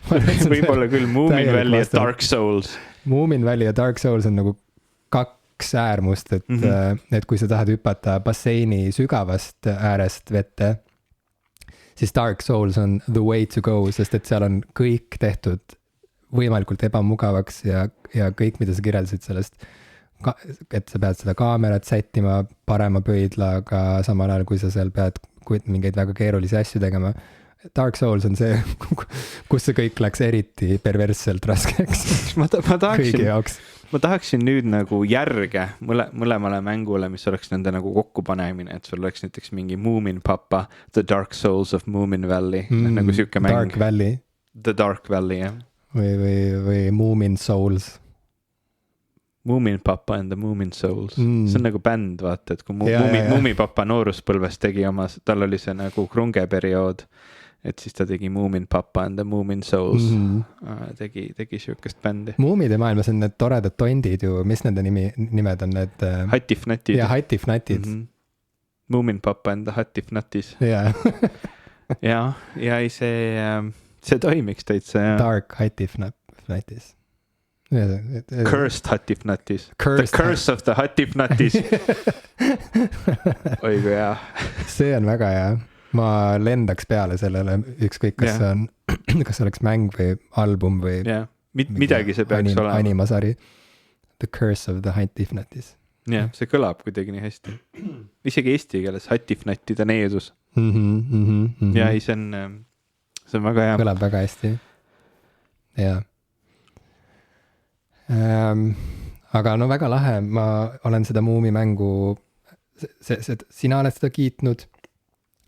Võib-olla küll Moomin Valley ja Dark Souls. Moomin Valley ja Dark Souls on nagu kaks äärmust, et kui sa tahad hüpata basseini sügavast äärest vette, siis Dark Souls on the way to go, sest et seal on kõik tehtud võimalikult ebamugavaks ja kõik, mida sa kirjeldasid sellest, et sa pead seda kaamerat sättima parema pöidlaga, samal ajal kui sa seal pead mingeid väga keerulisi asju tegema. Dark Souls on see, kus see kõik läks eriti perversselt raskeks. Ma tahaksin nüüd nagu järge mõlemale mängule, mis oleks nende nagu kokkupanemine, et sul oleks näiteks mingi Moomin Papa, The Dark Souls of Moomin Valley, nagu siuke mäng. Dark Valley. The Dark Valley, jah. Või Moomin Souls. Moomin Papa and the Moomin Souls. See on nagu bänd, vaata, et kui Moomin Papa nooruspõlves tegi tal oli see nagu krunge periood et siis ta tegi Moomin Papa and the Moomin Souls tegi siukest bändi. Muumide maailmas on need toredad tondid ju, mis nende nimed on need? Hatifnatid. Ja Hatifnatid. Moomin Papa and the Hatifnatis. Jaa. ja ei see toimiks täitsa. Dark Hatifnatis. Cursed Hatifnatis. The curse of the Hatifnatis. Oi kui hea. See on väga hea. Ma lendaks peale sellele, ükskõik kas see on, kas oleks mäng või album või midagi see peaks olema. Animasari. The curse of the Hatifnatis. Jah, see kõlab kuidagi nii hästi. Isegi eesti keeles Hatifnatide needus. Ja ei, see on väga hea. Kõlab väga hästi. Jaa. Aga no väga lahe, ma olen seda Moomi mängu, sina oled seda kiitnud,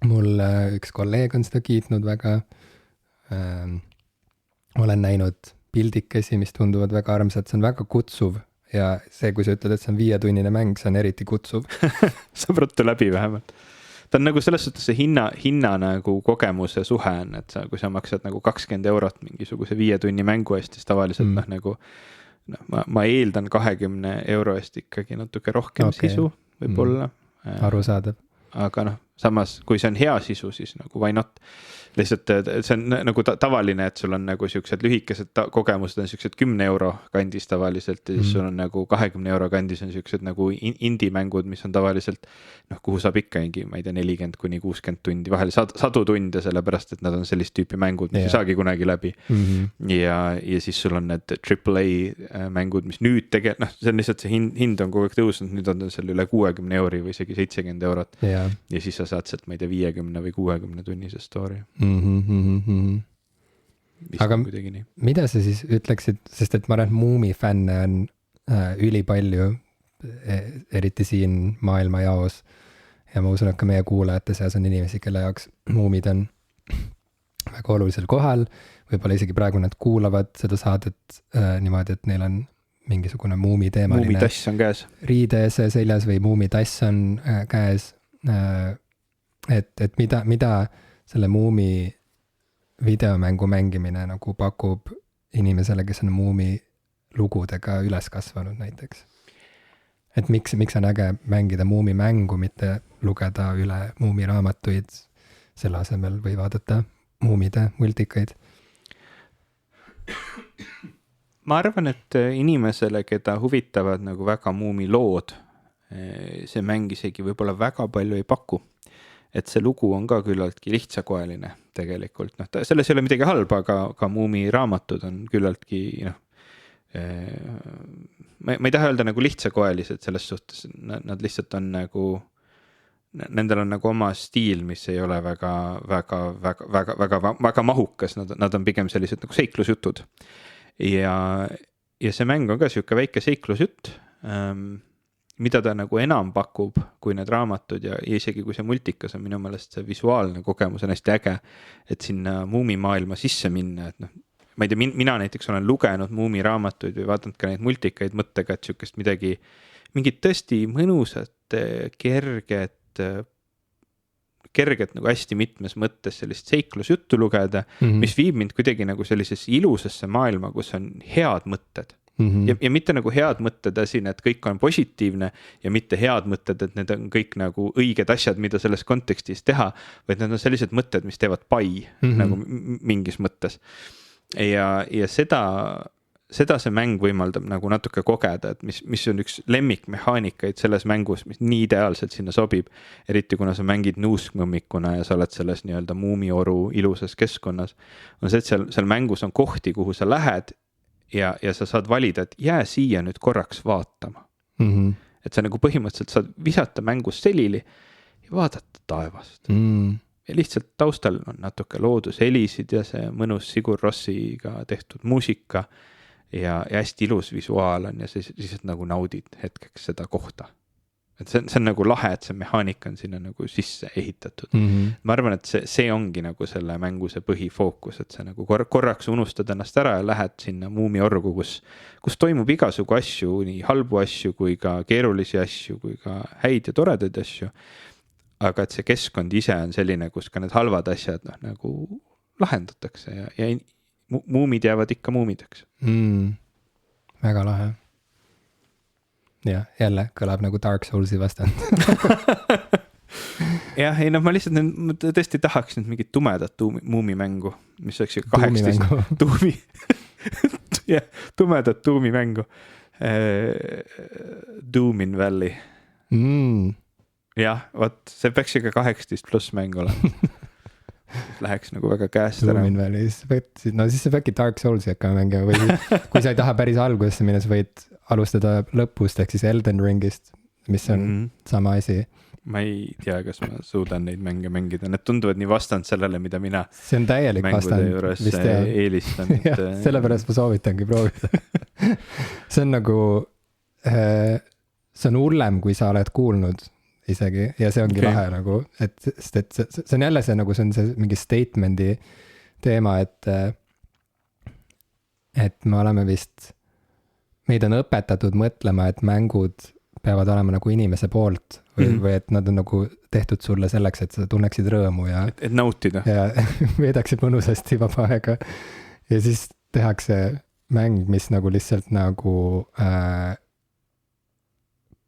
mul üks kolleeg on seda kiitnud väga, olen näinud pildikesi, mis tunduvad väga armsad, see on väga kutsuv ja see, kui sa ütled, et see on 5-tunnine mäng, see on eriti kutsuv. Saab ruttu läbi vähemalt. Ta on nagu selles suhtes see hinna nagu kogemuse suhe on, et kui sa maksad nagu 20 € mingisuguse 5 tunni mängu eest, siis tavaliselt nagu ma eeldan 20 € eest ikkagi natuke rohkem sisu võib-olla. Arusaadav. Aga samas, kui see on hea sisu, siis nagu why not? Lihtsalt see on nagu tavaline, et sul on nagu siuksed lühikesed kogemused on siuksed 10 € kandis tavaliselt ja siis sul on nagu 20 € kandis on siuksed nagu indie-mängud, mis on tavaliselt kuhu saab ikkagi, ma ei tea, 40-60 tundi, vahel sadu tunde, sellepärast, et nad on sellist tüüpi mängud, mis ei saagi kunagi läbi. Ja siis sul on need AAA mängud, mis nüüd tegelikult, see on lihtsalt see hind on kogu aeg tõusnud, nüüd on seal üle 60 € või isegi 70 €. Ja siis sa saad sealt, ma ei tea, 50 või 60 tunnise story. Aga mida sa siis ütleksid, sest et ma arvan, et Moomi fänne on ülipalju, eriti siin maailma jaos ja ma usun, et ka meie kuulajate seas on inimesi, kelle jaoks Moomid on väga olulisel kohal, võib-olla isegi praegu nad kuulavad seda saadet niimoodi, et neil on mingisugune Moomi teemaline Moomi-tass on käes. Riides seljas või Moomi-tass on käes, et mida selle Moomi videomängu mängimine nagu pakub inimesele, kes on Moomi lugudega üles kasvanud näiteks. Et miks on äge mängida Moomi mängu, mitte lugeda üle Moomi raamatuid selle asemel või vaadata Moomide multikaid? Ma arvan, et inimesele, keda huvitavad nagu väga Moomi lood, see mäng isegi võib-olla väga palju ei paku. Et see lugu on ka küllaltki lihtsakoeline tegelikult. Selles ei ole midagi halba, aga Moomi raamatud on küllaltki, ma ei taha öelda nagu lihtsakoelised selles suhtes. Nad lihtsalt on nagu, nendel on nagu oma stiil, mis ei ole väga mahukas. Nad on pigem sellised nagu seiklusjutud. Ja see mäng on ka siuke väike seiklusjutt, mida ta nagu enam pakub kui need raamatud ja isegi kui see multikas on minu meelest see visuaalne kogemus on hästi äge, et sinna Moomi maailma sisse minna, et ma ei tea, mina näiteks olen lugenud Moomi raamatuid või vaadanud ka neid multikaid mõttega, et siukest mingit tõesti mõnusat, kerget nagu hästi mitmes mõttes sellist seiklusjuttu lugeda, mis viib mind kuidagi nagu sellisesse ilusasse maailma, kus on head mõtted. Ja mitte nagu head mõtted siin, et kõik on positiivne ja mitte head mõtted, et need on kõik nagu õiged asjad, mida selles kontekstis teha, vaid need on sellised mõtted, mis teevad pai nagu mingis mõttes. Ja seda see mäng võimaldab nagu natuke kogeda, et mis on üks lemmikmehaanikaid selles mängus, mis nii ideaalselt sinna sobib, eriti kuna sa mängid nuuskmõmmikuna ja sa oled selles nii-öelda Moomioru ilusas keskkonnas, on see, et seal mängus on kohti, kuhu sa lähed ja sa saad valida, et jää siia nüüd korraks vaatama. Et sa nagu põhimõtteliselt saad visata mängus selili ja vaadata taevast. Ja lihtsalt taustal on natuke loodushelisid ja see mõnus Sigur Rossiga tehtud muusika ja hästi ilus visuaal on ja siis lihtsalt nagu naudid hetkeks seda kohta. Et see on nagu lahe, et see mehaanika on sinna nagu sisse ehitatud. Ma arvan, et see ongi nagu selle mängu see põhifookus, et see nagu korraks unustad ennast ära ja lähed sinna Moomiorgu, kus toimub igasugu asju, nii halbu asju kui ka keerulisi asju, kui ka häid ja toredaid asju. aga et see keskkond ise on selline, kus ka need halvad asjad nagu lahendatakse ja muumid jäävad ikka muumideks. Väga lahe. Ja jälle kõlab nagu Dark Soulsi vastand. Jah, ei ma lihtsalt ma tõesti tahaks nüüd mingit tumedat muumimängu, mis oleks 18 tumedat tuumimängu. Doomin Valley. Jah, võt, see peaks 18+ mäng olema. Läheks nagu väga käest ära. Doomin Valley, no siis sa peadki Dark Soulsi hakkama mängima või kui sa ei taha päris algusesse minna, sa võid alustada lõpust ehk siis Elden Ringist, mis on sama asi. Ma ei tea, kas ma suudan neid mänge mängida, need tunduvad nii vastand sellele, mida mina see on täielik vastand juures eelistan. Sellepärast ma soovitangi proovida. See on nagu see on hullem, kui sa oled kuulnud isegi ja see ongi lahe nagu, et see on jälle see nagu see on see mingi statement'i teema, et me oleme vist meid on õpetatud mõtlema, et mängud peavad olema nagu inimese poolt või et nad on nagu tehtud sulle selleks, et sa tunneksid rõõmu ja et nautida ja veedaksid mõnusasti vaba aega ja siis tehakse mäng, mis nagu lihtsalt nagu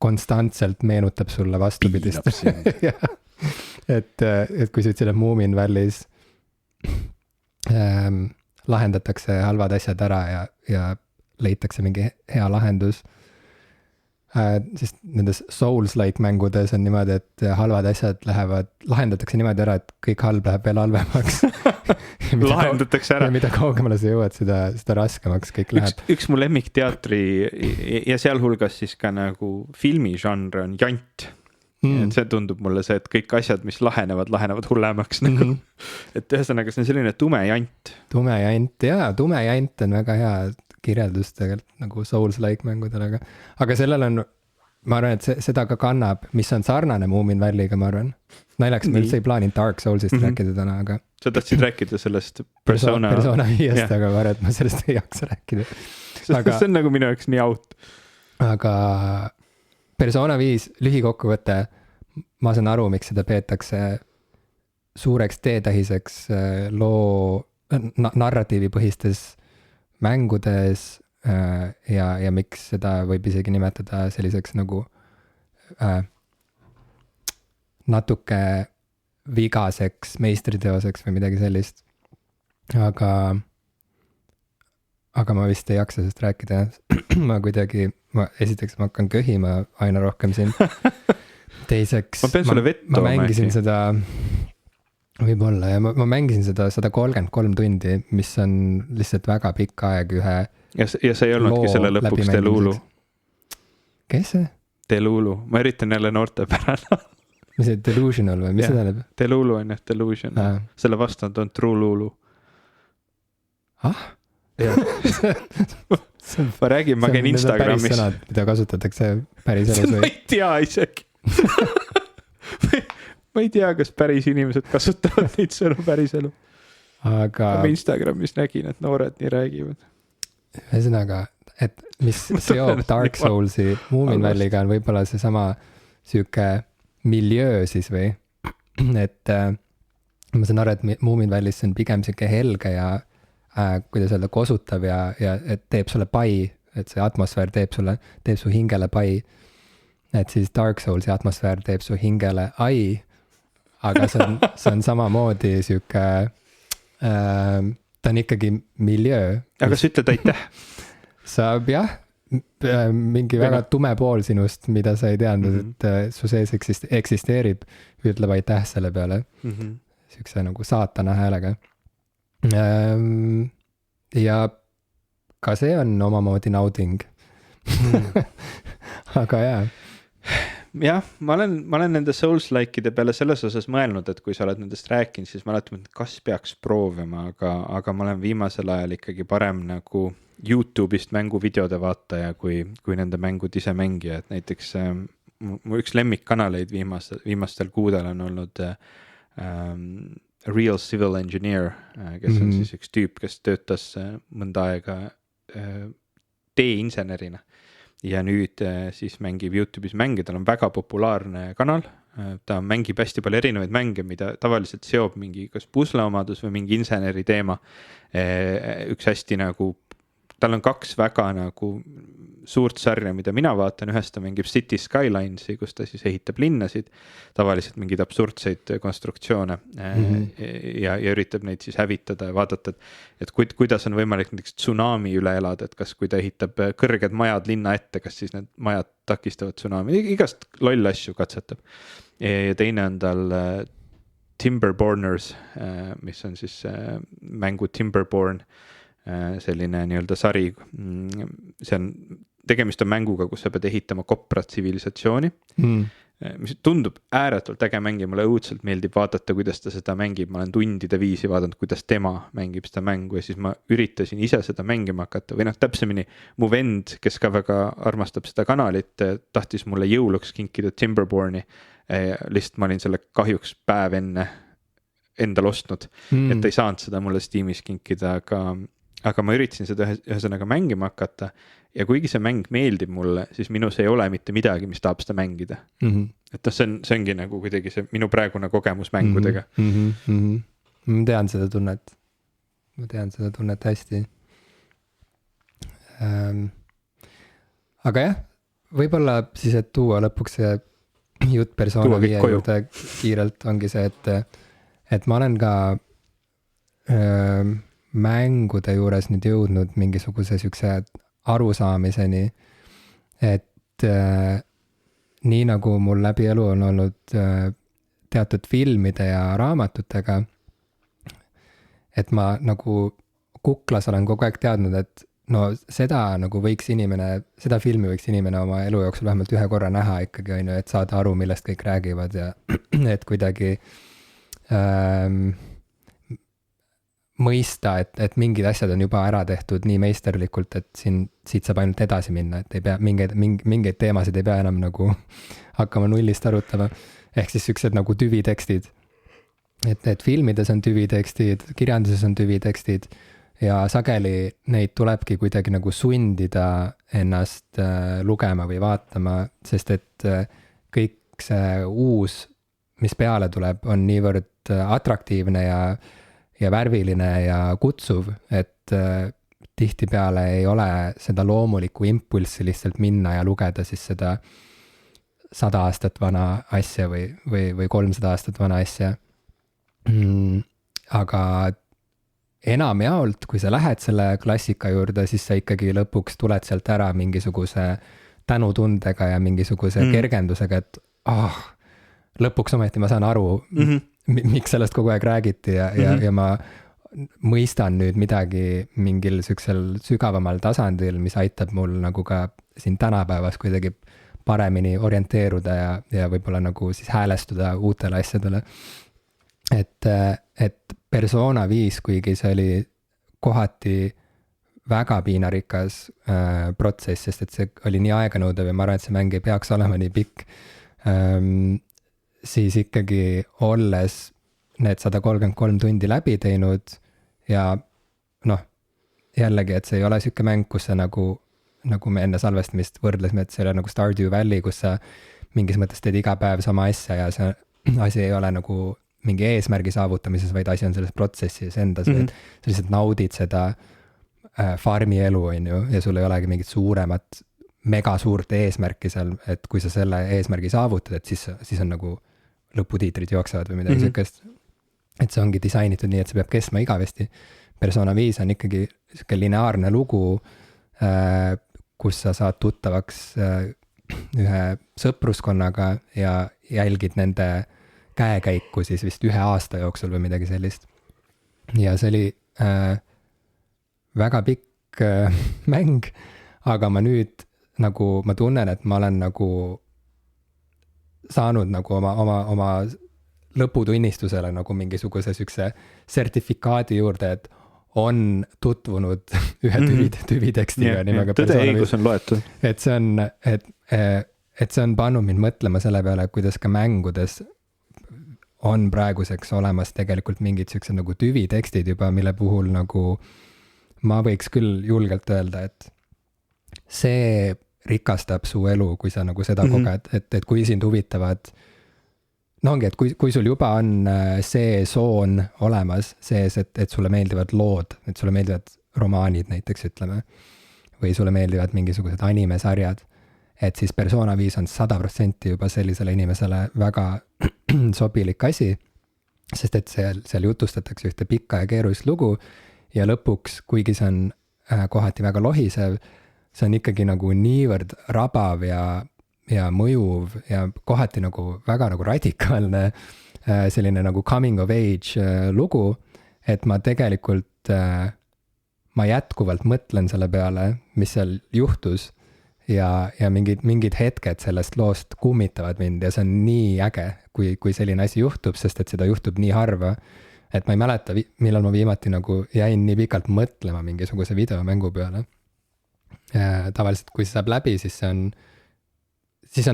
konstantselt meenutab sulle vastupidist. et kui sa ütlesid, et Moomin Valley's lahendatakse halvad asjad ära ja leitakse mingi hea lahendus, siis nendes Souls-like mängudes on niimoodi, et halvad asjad lahendatakse niimoodi ära, et kõik halb läheb veel halvemaks. Lahendatakse ära. Ja mida kaugemale sa jõuad, seda raskemaks kõik läheb. Üks mu lemmikteatri ja sealhulgas siis ka nagu filmižanr on jant. Et see tundub mulle see, et kõik asjad, mis lahenevad hullemaks. Nagu. Et ühesõnaga see on selline tume jant. Tume jant on väga hea kirjeldus tegelikult nagu Souls-like mängudele, aga sellel on, ma arvan, et seda ka kannab, mis on sarnane Moomin Valley'ga, ma arvan. Naljaks ma üldse ei plaaninud Dark Soulsist rääkida täna, aga sa tahtsid rääkida sellest Persona 5, aga ma arvan, et ma sellest ei jaksa rääkida. Aga, see on nagu minu jaoks nii out. Aga Persona 5 lühikokkuvõte, ma saan aru, miks seda peetakse suureks teetähiseks narratiivipõhistes mängudes ja miks seda võib isegi nimetada selliseks nagu natuke vigaseks meistriteoseks või midagi sellist. Aga ma vist ei jaksa sellest rääkida. Esiteks ma hakkan köhima aina rohkem siin. Teiseks ma mängisin seda võib-olla ja ma mängisin seda 133 tundi, mis on lihtsalt väga pikk aeg ühe ja sa ei olnudki selle lõpuks Delulu. Kes see? Delulu, ma üritan jälle noorte pärana. Mis see delusional või, mis see tähendab? Delulu on jah, delusion. Selle vastand on Trululu. Ma räägin, ma käin Instagramis. See on päris sõnad, mida kasutatakse päris elus või? Ma ei tea isegi. Ma ei tea, kas päris inimesed kasutavad neid sõnu päris elu. Aga ma Instagramis nägin, et noored nii räägivad. Ühesõnaga, et mis seob Dark Soulsi Moomin Valley'ga on võib-olla see sama süüke miljöö siis või, et ma saan aru, et Moomin Valley's on pigem süüke helge ja kuidas öelda, kosutav ja et teeb sulle pai, et see atmosfäär teeb su hingele pai, et siis Dark Soulsi atmosfäär teeb su hingele ai, aga see on samamoodi süüke ta on ikkagi miljöö. Aga sa ütled aitäh? Saab jah, mingi väga tume pool sinust, mida sa ei teadnud, et su sees eksisteerib, ütleb aitäh selle peale. Sükse nagu saatana häälega. Ja ka see on omamoodi nauding. Aga jah. Jah, ma olen nende Souls-like'ide peale selles osas mõelnud, et kui sa oled nendest rääkinud, siis ma olen, kas peaks proovima, aga ma olen viimasel ajal ikkagi parem nagu YouTube'ist mänguvideode vaataja kui nende mängud ise mängija, et näiteks mu üks lemmikkanaleid viimastel kuudel on olnud Real Civil Engineer, kes on siis üks tüüp, kes töötas mõnda aega teeinsenerina. ja nüüd siis mängib YouTube'is mänge, tal on väga populaarne kanal. Ta mängib hästi palju erinevaid mänge, mida tavaliselt seob mingi kas pusleomadus või mingi inseneri teema. Üks hästi nagu, tal on 2 väga nagu suurt sarja, mida mina vaatan, ühest ta mängib City Skylinesi, kus ta siis ehitab linnasid, tavaliselt mingeid absurdseid konstruktsioone ja üritab neid siis hävitada ja vaadata, et kuidas on võimalik näiteks tsunami üle elada, et kas kui ta ehitab kõrged majad linna ette, kas siis need majad takistavad tsunami, igast loll asju katsetab. Ja teine on tal Timberborners, mis on siis mängu Timberborn, selline nii-öelda sari, tegemist on mänguga, kus sa pead ehitama koprat tsivilisatsiooni, mis tundub ääretult äge mäng ja mulle õudselt meeldib vaadata, kuidas ta seda mängib, ma olen tundide viisi vaadanud, kuidas tema mängib seda mängu ja siis ma üritasin ise seda mängima hakata või täpsemini mu vend, kes ka väga armastab seda kanalit, tahtis mulle jõuluks kinkida Timberborni, lihtsalt ma olin selle kahjuks päev enne endal ostnud, et ta ei saanud seda mulle Steamis kinkida, aga ma üritasin seda ühesõnaga mängima hakata ja kuigi see mäng meeldib mulle, siis minus ei ole mitte midagi, mis tahab seda mängida. Et see ongi nagu kuidagi see minu praegune kogemus mängudega. Ma tean seda tunnet hästi. Aga jah, võib-olla siis, et tuua lõpuks see jutt Persona 5 juurde kiirelt ongi see, et ma olen ka mängude juures nüüd jõudnud mingisuguse sükse arusaamiseni, et nii nagu mul läbi elu on olnud teatud filmide ja raamatutega, et ma nagu kuklas olen kogu aeg teadnud, et no seda filmi võiks inimene oma elu jooksul vähemalt ühe korra näha ikkagi, on ju, et saada aru, millest kõik räägivad ja et kuidagi mõista, et mingid asjad on juba ära tehtud nii meisterlikult, et siit saab ainult edasi minna, et ei pea mingeid teemasid ei pea enam nagu hakkama nullist arutama. Ehk siis siuksed nagu tüvitekstid. Et filmides on tüvitekstid, kirjanduses on tüvitekstid ja sageli neid tulebki kuidagi nagu sundida ennast lugema või vaatama, sest et kõik see uus, mis peale tuleb, on niivõrd atraktiivne ja värviline ja kutsuv, et tihtipeale ei ole seda loomulikku impulssi lihtsalt minna ja lugeda siis seda 100 aastat vana asja või 300 aastat vana asja. Aga enamjaolt, kui sa lähed selle klassika juurde, siis sa ikkagi lõpuks tuled sealt ära mingisuguse tänutundega ja mingisuguse kergendusega, et lõpuks ometi ma saan aru, miks sellest kogu aeg räägiti ja ma mõistan nüüd midagi mingil süksel sügavamal tasandil, mis aitab mul nagu ka siin tänapäevas kuidagi paremini orienteeruda ja võib-olla nagu siis häälestuda uutele asjadele. Et Persona 5, kuigi see oli kohati väga piinarikas protsess, sest et see oli nii aeganõudev ja ma arvan, et see mäng ei peaks olema nii pikk, siis ikkagi olles need 133 tundi läbi teinud ja jällegi, et see ei ole siuke mäng, kus sa nagu me enne salvestamist võrdlesime, et see ei ole nagu Stardew Valley, kus sa mingis mõttes teed iga päev sama asja ja see asi ei ole nagu mingi eesmärgi saavutamises, vaid asi on selles protsessis endas, et sa lihtsalt naudid seda farmi elu, on ju, ja sul ei olegi mingit suuremat, mega suurt eesmärki seal, et kui sa selle eesmärgi saavutad, et siis on nagu lõputiitrid jooksevad või midagi siukest. Et see ongi disainitud nii, et see peab kestma igavesti. Persona 5 on ikkagi siuke lineaarne lugu, kus sa saad tuttavaks ühe sõpruskonnaga ja jälgid nende käekäiku siis vist 1 aasta jooksul või midagi sellist. Ja see oli väga pikk mäng, aga ma nüüd nagu, ma tunnen, et ma olen nagu saanud nagu oma lõputunnistusele nagu mingisuguse sükse sertifikaadi juurde, et on tutvunud ühe tüvitekstiga nimega Tõde õigus on loetud. Et see on pannud mind mõtlema selle peale, kuidas ka mängudes on praeguseks olemas tegelikult mingid siuksed nagu tüvitekstid juba, mille puhul nagu ma võiks küll julgelt öelda, et see rikastab su elu, kui sa nagu seda koged, et kui sind huvitavad, no ongi, et kui sul juba on see soon olemas sees, et sulle meeldivad lood, et sulle meeldivad romaanid näiteks, ütleme, või sulle meeldivad mingisugused animesarjad, et siis Persona 5 on 100% juba sellisele inimesele väga sobilik asi, sest et seal jutustatakse ühte pikka ja keerulist lugu ja lõpuks, kuigi see on kohati väga lohisev, see on ikkagi nagu niivõrd rabav ja mõjuv ja kohati nagu väga nagu radikaalne selline nagu coming of age lugu, et ma tegelikult, ma jätkuvalt mõtlen selle peale, mis seal juhtus ja mingid hetked sellest loost kummitavad mind ja see on nii äge, kui selline asi juhtub, sest et seda juhtub nii harva, et ma ei mäleta, millal ma viimati nagu jäin nii pikalt mõtlema mingisuguse videomängu peale. Tavaliselt, kui see saab läbi, siis on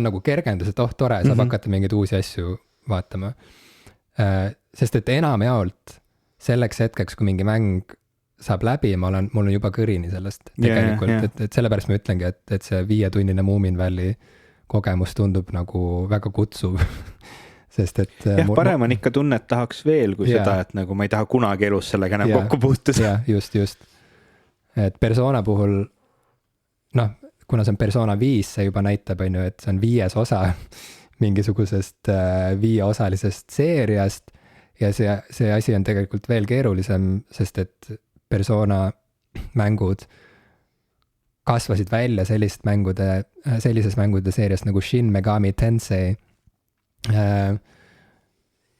nagu kergendus, et tore, saab hakata mingeid uusi asju vaatama. Sest et enamjaolt selleks hetkeks, kui mingi mäng saab läbi, mul on juba kõrini sellest tegelikult, et sellepärast ma ütlengi, et see 5-tunnine Moomin Valley kogemus tundub nagu väga kutsuv. Sest et parem on ikka tunne, et tahaks veel, kui seda, et nagu ma ei taha kunagi elus sellega enam kokku puutuda. Just. Et Persona puhul, noh, kuna see on Persona 5, see juba näitab, et see on 5. osa mingisugusest 5-osalisest seeriast ja see asi on tegelikult veel keerulisem, sest et Persona mängud kasvasid välja sellises mängude seeriast nagu Shin Megami Tensei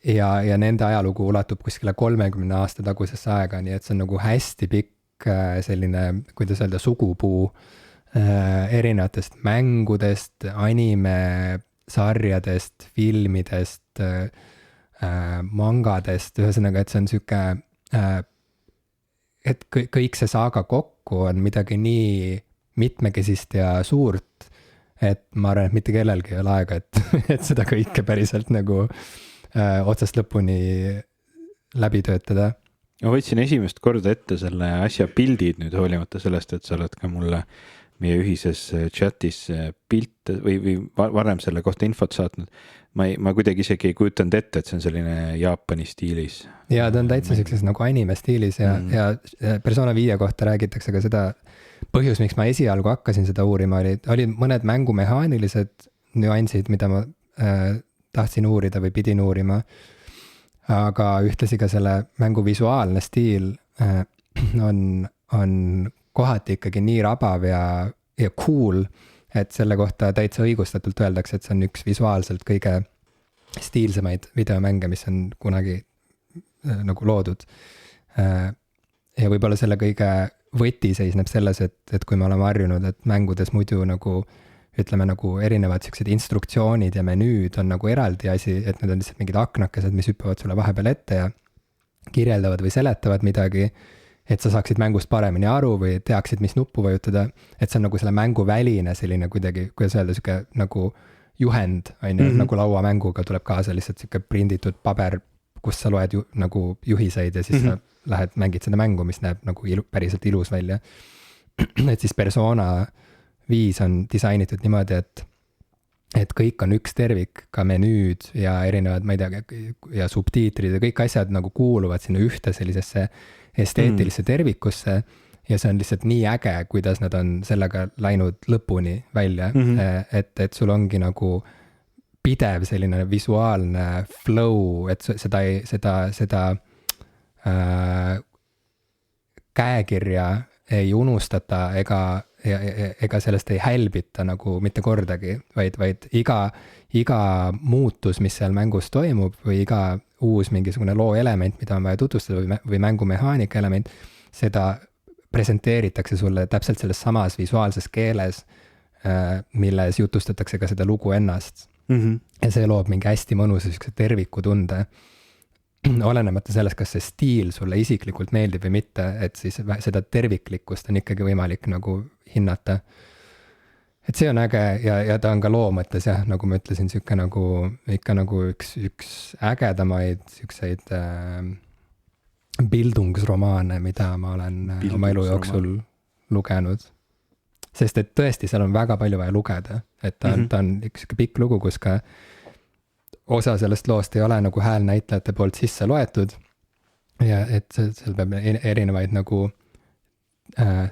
ja nende ajalugu ulatub kuskile 30 aasta tagusesse aega, nii et see on nagu hästi pikk selline, kuidas öelda, sugupuu erinevatest mängudest, anime-sarjadest, filmidest, mangadest, ühesõnaga, et see on sihuke, et kõik see saaga kokku on midagi nii mitmekesist ja suurt, et ma arvan, et mitte kellelgi ei ole aega, et seda kõike päriselt nagu otsast lõpuni läbi töötada. Ma võtsin esimest korda ette selle asja pildid nüüd hoolimata sellest, et sa oled ka mulle meie ühises chatis pilt või varem selle kohta infot saatnud. Ma kuidagi isegi ei kujutanud ette, et see on selline Jaapani stiilis. Ja ta on täitsa sellises nagu anime stiilis ja Persona 5 kohta räägitakse ka seda põhjus, miks ma esialgu hakkasin seda uurima, oli mõned mängumehaanilised nüansid, mida ma tahtsin uurida või pidin uurima, aga ühtlasi ka selle mängu visuaalne stiil on kohati ikkagi nii rabav ja cool, et selle kohta täitsa õigustatult öeldakse, et see on üks visuaalselt kõige stiilsemaid videomänge, mis on kunagi nagu loodud. Ja võib-olla selle kõige võti seisneb selles, et kui me oleme harjunud, et mängudes muidu nagu ütleme nagu erinevad siuksed instruktsioonid ja menüüd on nagu eraldi asi, et need on lihtsalt mingid aknakesed, mis hüppavad sulle vahepeal ette ja kirjeldavad või seletavad midagi, et sa saaksid mängust paremini aru või teaksid, mis nuppu vajutada, et see on nagu selle mängu väline selline kuidagi, kuidas öelda, siuke nagu juhend, on ju, nagu lauamänguga tuleb kaasa lihtsalt siuke prinditud paber, kus sa loed nagu juhiseid ja siis sa lähed, mängid seda mängu, mis näeb nagu päriselt ilus välja. Et siis Persona 5 on disainitud niimoodi, et kõik on üks tervik, ka menüüd ja erinevad, ma ei tea, ja subtiitrid ja kõik asjad nagu kuuluvad sinna ühte sellisesse esteetilisse tervikusse ja see on lihtsalt nii äge, kuidas nad on sellega läinud lõpuni välja, et sul ongi nagu pidev selline visuaalne flow, et seda käekirja ei unustata ega sellest ei hälbita nagu mitte kordagi, vaid iga muutus, mis seal mängus toimub või iga uus mingisugune loo element, mida on vaja tutvustada või mängumehaanika element, seda presenteeritakse sulle täpselt selles samas visuaalses keeles, milles jutustatakse ka seda lugu ennast. Ja see loob mingi hästi mõnusa terviku tunde. Olenemata sellest, kas see stiil sulle isiklikult meeldib või mitte, et siis seda terviklikkust on ikkagi võimalik nagu hinnata. Et see on äge ja ta on ka loo mõttes jah, nagu ma ütlesin, siuke nagu ikka nagu üks ägedamaid siukseid bildungsromaane, mida ma olen oma elu jooksul lugenud. sest et tõesti, seal on väga palju vaja lugeda, et ta on üks pikk lugu, kus ka osa sellest loost ei ole nagu häälnäitlejate poolt sisse loetud ja et seal peab erinevaid nagu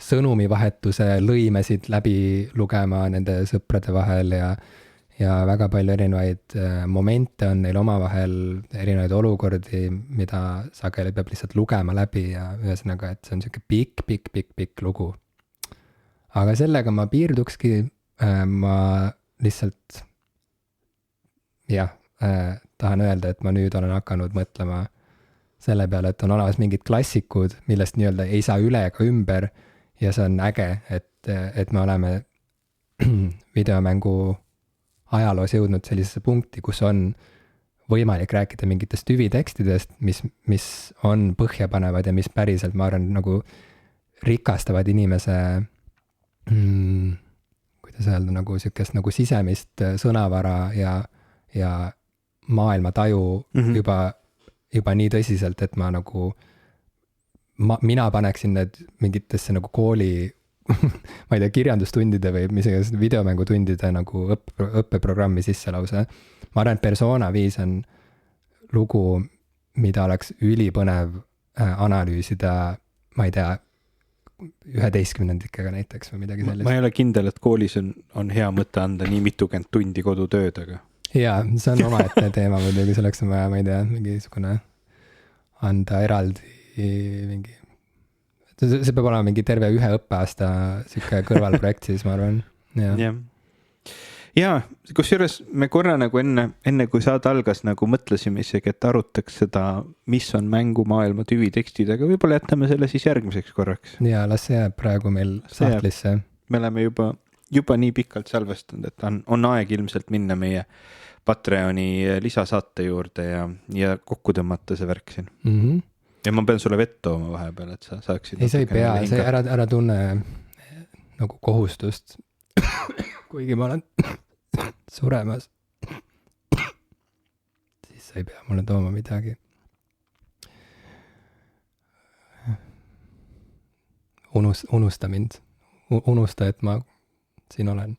sõnumivahetuse lõimesid läbi lugema nende sõprade vahel ja väga palju erinevaid momente on neil omavahel, erinevaid olukordi, mida sageli peab lihtsalt lugema läbi ja ühesõnaga, et see on siuke pikk lugu. Aga sellega ma piirdukski, ma lihtsalt tahan öelda, et ma nüüd olen hakanud mõtlema selle peale, et on olemas mingid klassikud, millest nii-öelda ei saa üle ega ümber ja see on äge, et me oleme videomängu ajaloos jõudnud sellisesse punkti, kus on võimalik rääkida mingitest tüvitekstidest, mis on põhjapanevad ja mis päriselt, ma arvan, nagu rikastavad inimese kuidas öelda, nagu sükest nagu sisemist sõnavara ja maailmataju juba nii tõsiselt, et ma nagu, mina paneksin need mingitesse nagu kooli, ma ei tea, kirjandustundide või mis iganes videomängutundide nagu õppeprogrammi sisse lausa. Ma arvan, et Persona 5 on lugu, mida oleks ülipõnev analüüsida, ma ei tea, 11-ndikega näiteks või midagi sellist. Ma ei ole kindel, et koolis on hea mõte anda nii mitukümmend tundi kodutööd, aga jaa, see on omaette teema muidugi, selleks on vaja, ma ei tea, mingisugune anda eraldi mingi, see peab olema mingi terve ühe õppeaasta siuke kõrvalprojekt siis, ma arvan. Ja kusjuures me korra nagu enne kui saade algas nagu mõtlesime isegi, et arutaks seda, mis on mängumaailma tüvitekstid, aga võib-olla jätame selle siis järgmiseks korraks. Jaa, las see jääb praegu meil sahtlisse. Me oleme juba nii pikalt salvestanud, et on aeg ilmselt minna meie Patreoni lisasaate juurde ja kokku tõmmata see värk siin. Ja ma pean sulle vett tooma vahepeal, et sa saaksid. Ei, sa ei pea, ära tunne nagu kohustust, kuigi ma olen suremas, siis sa ei pea mulle tooma midagi. Unusta mind, unusta, et ma siin olen.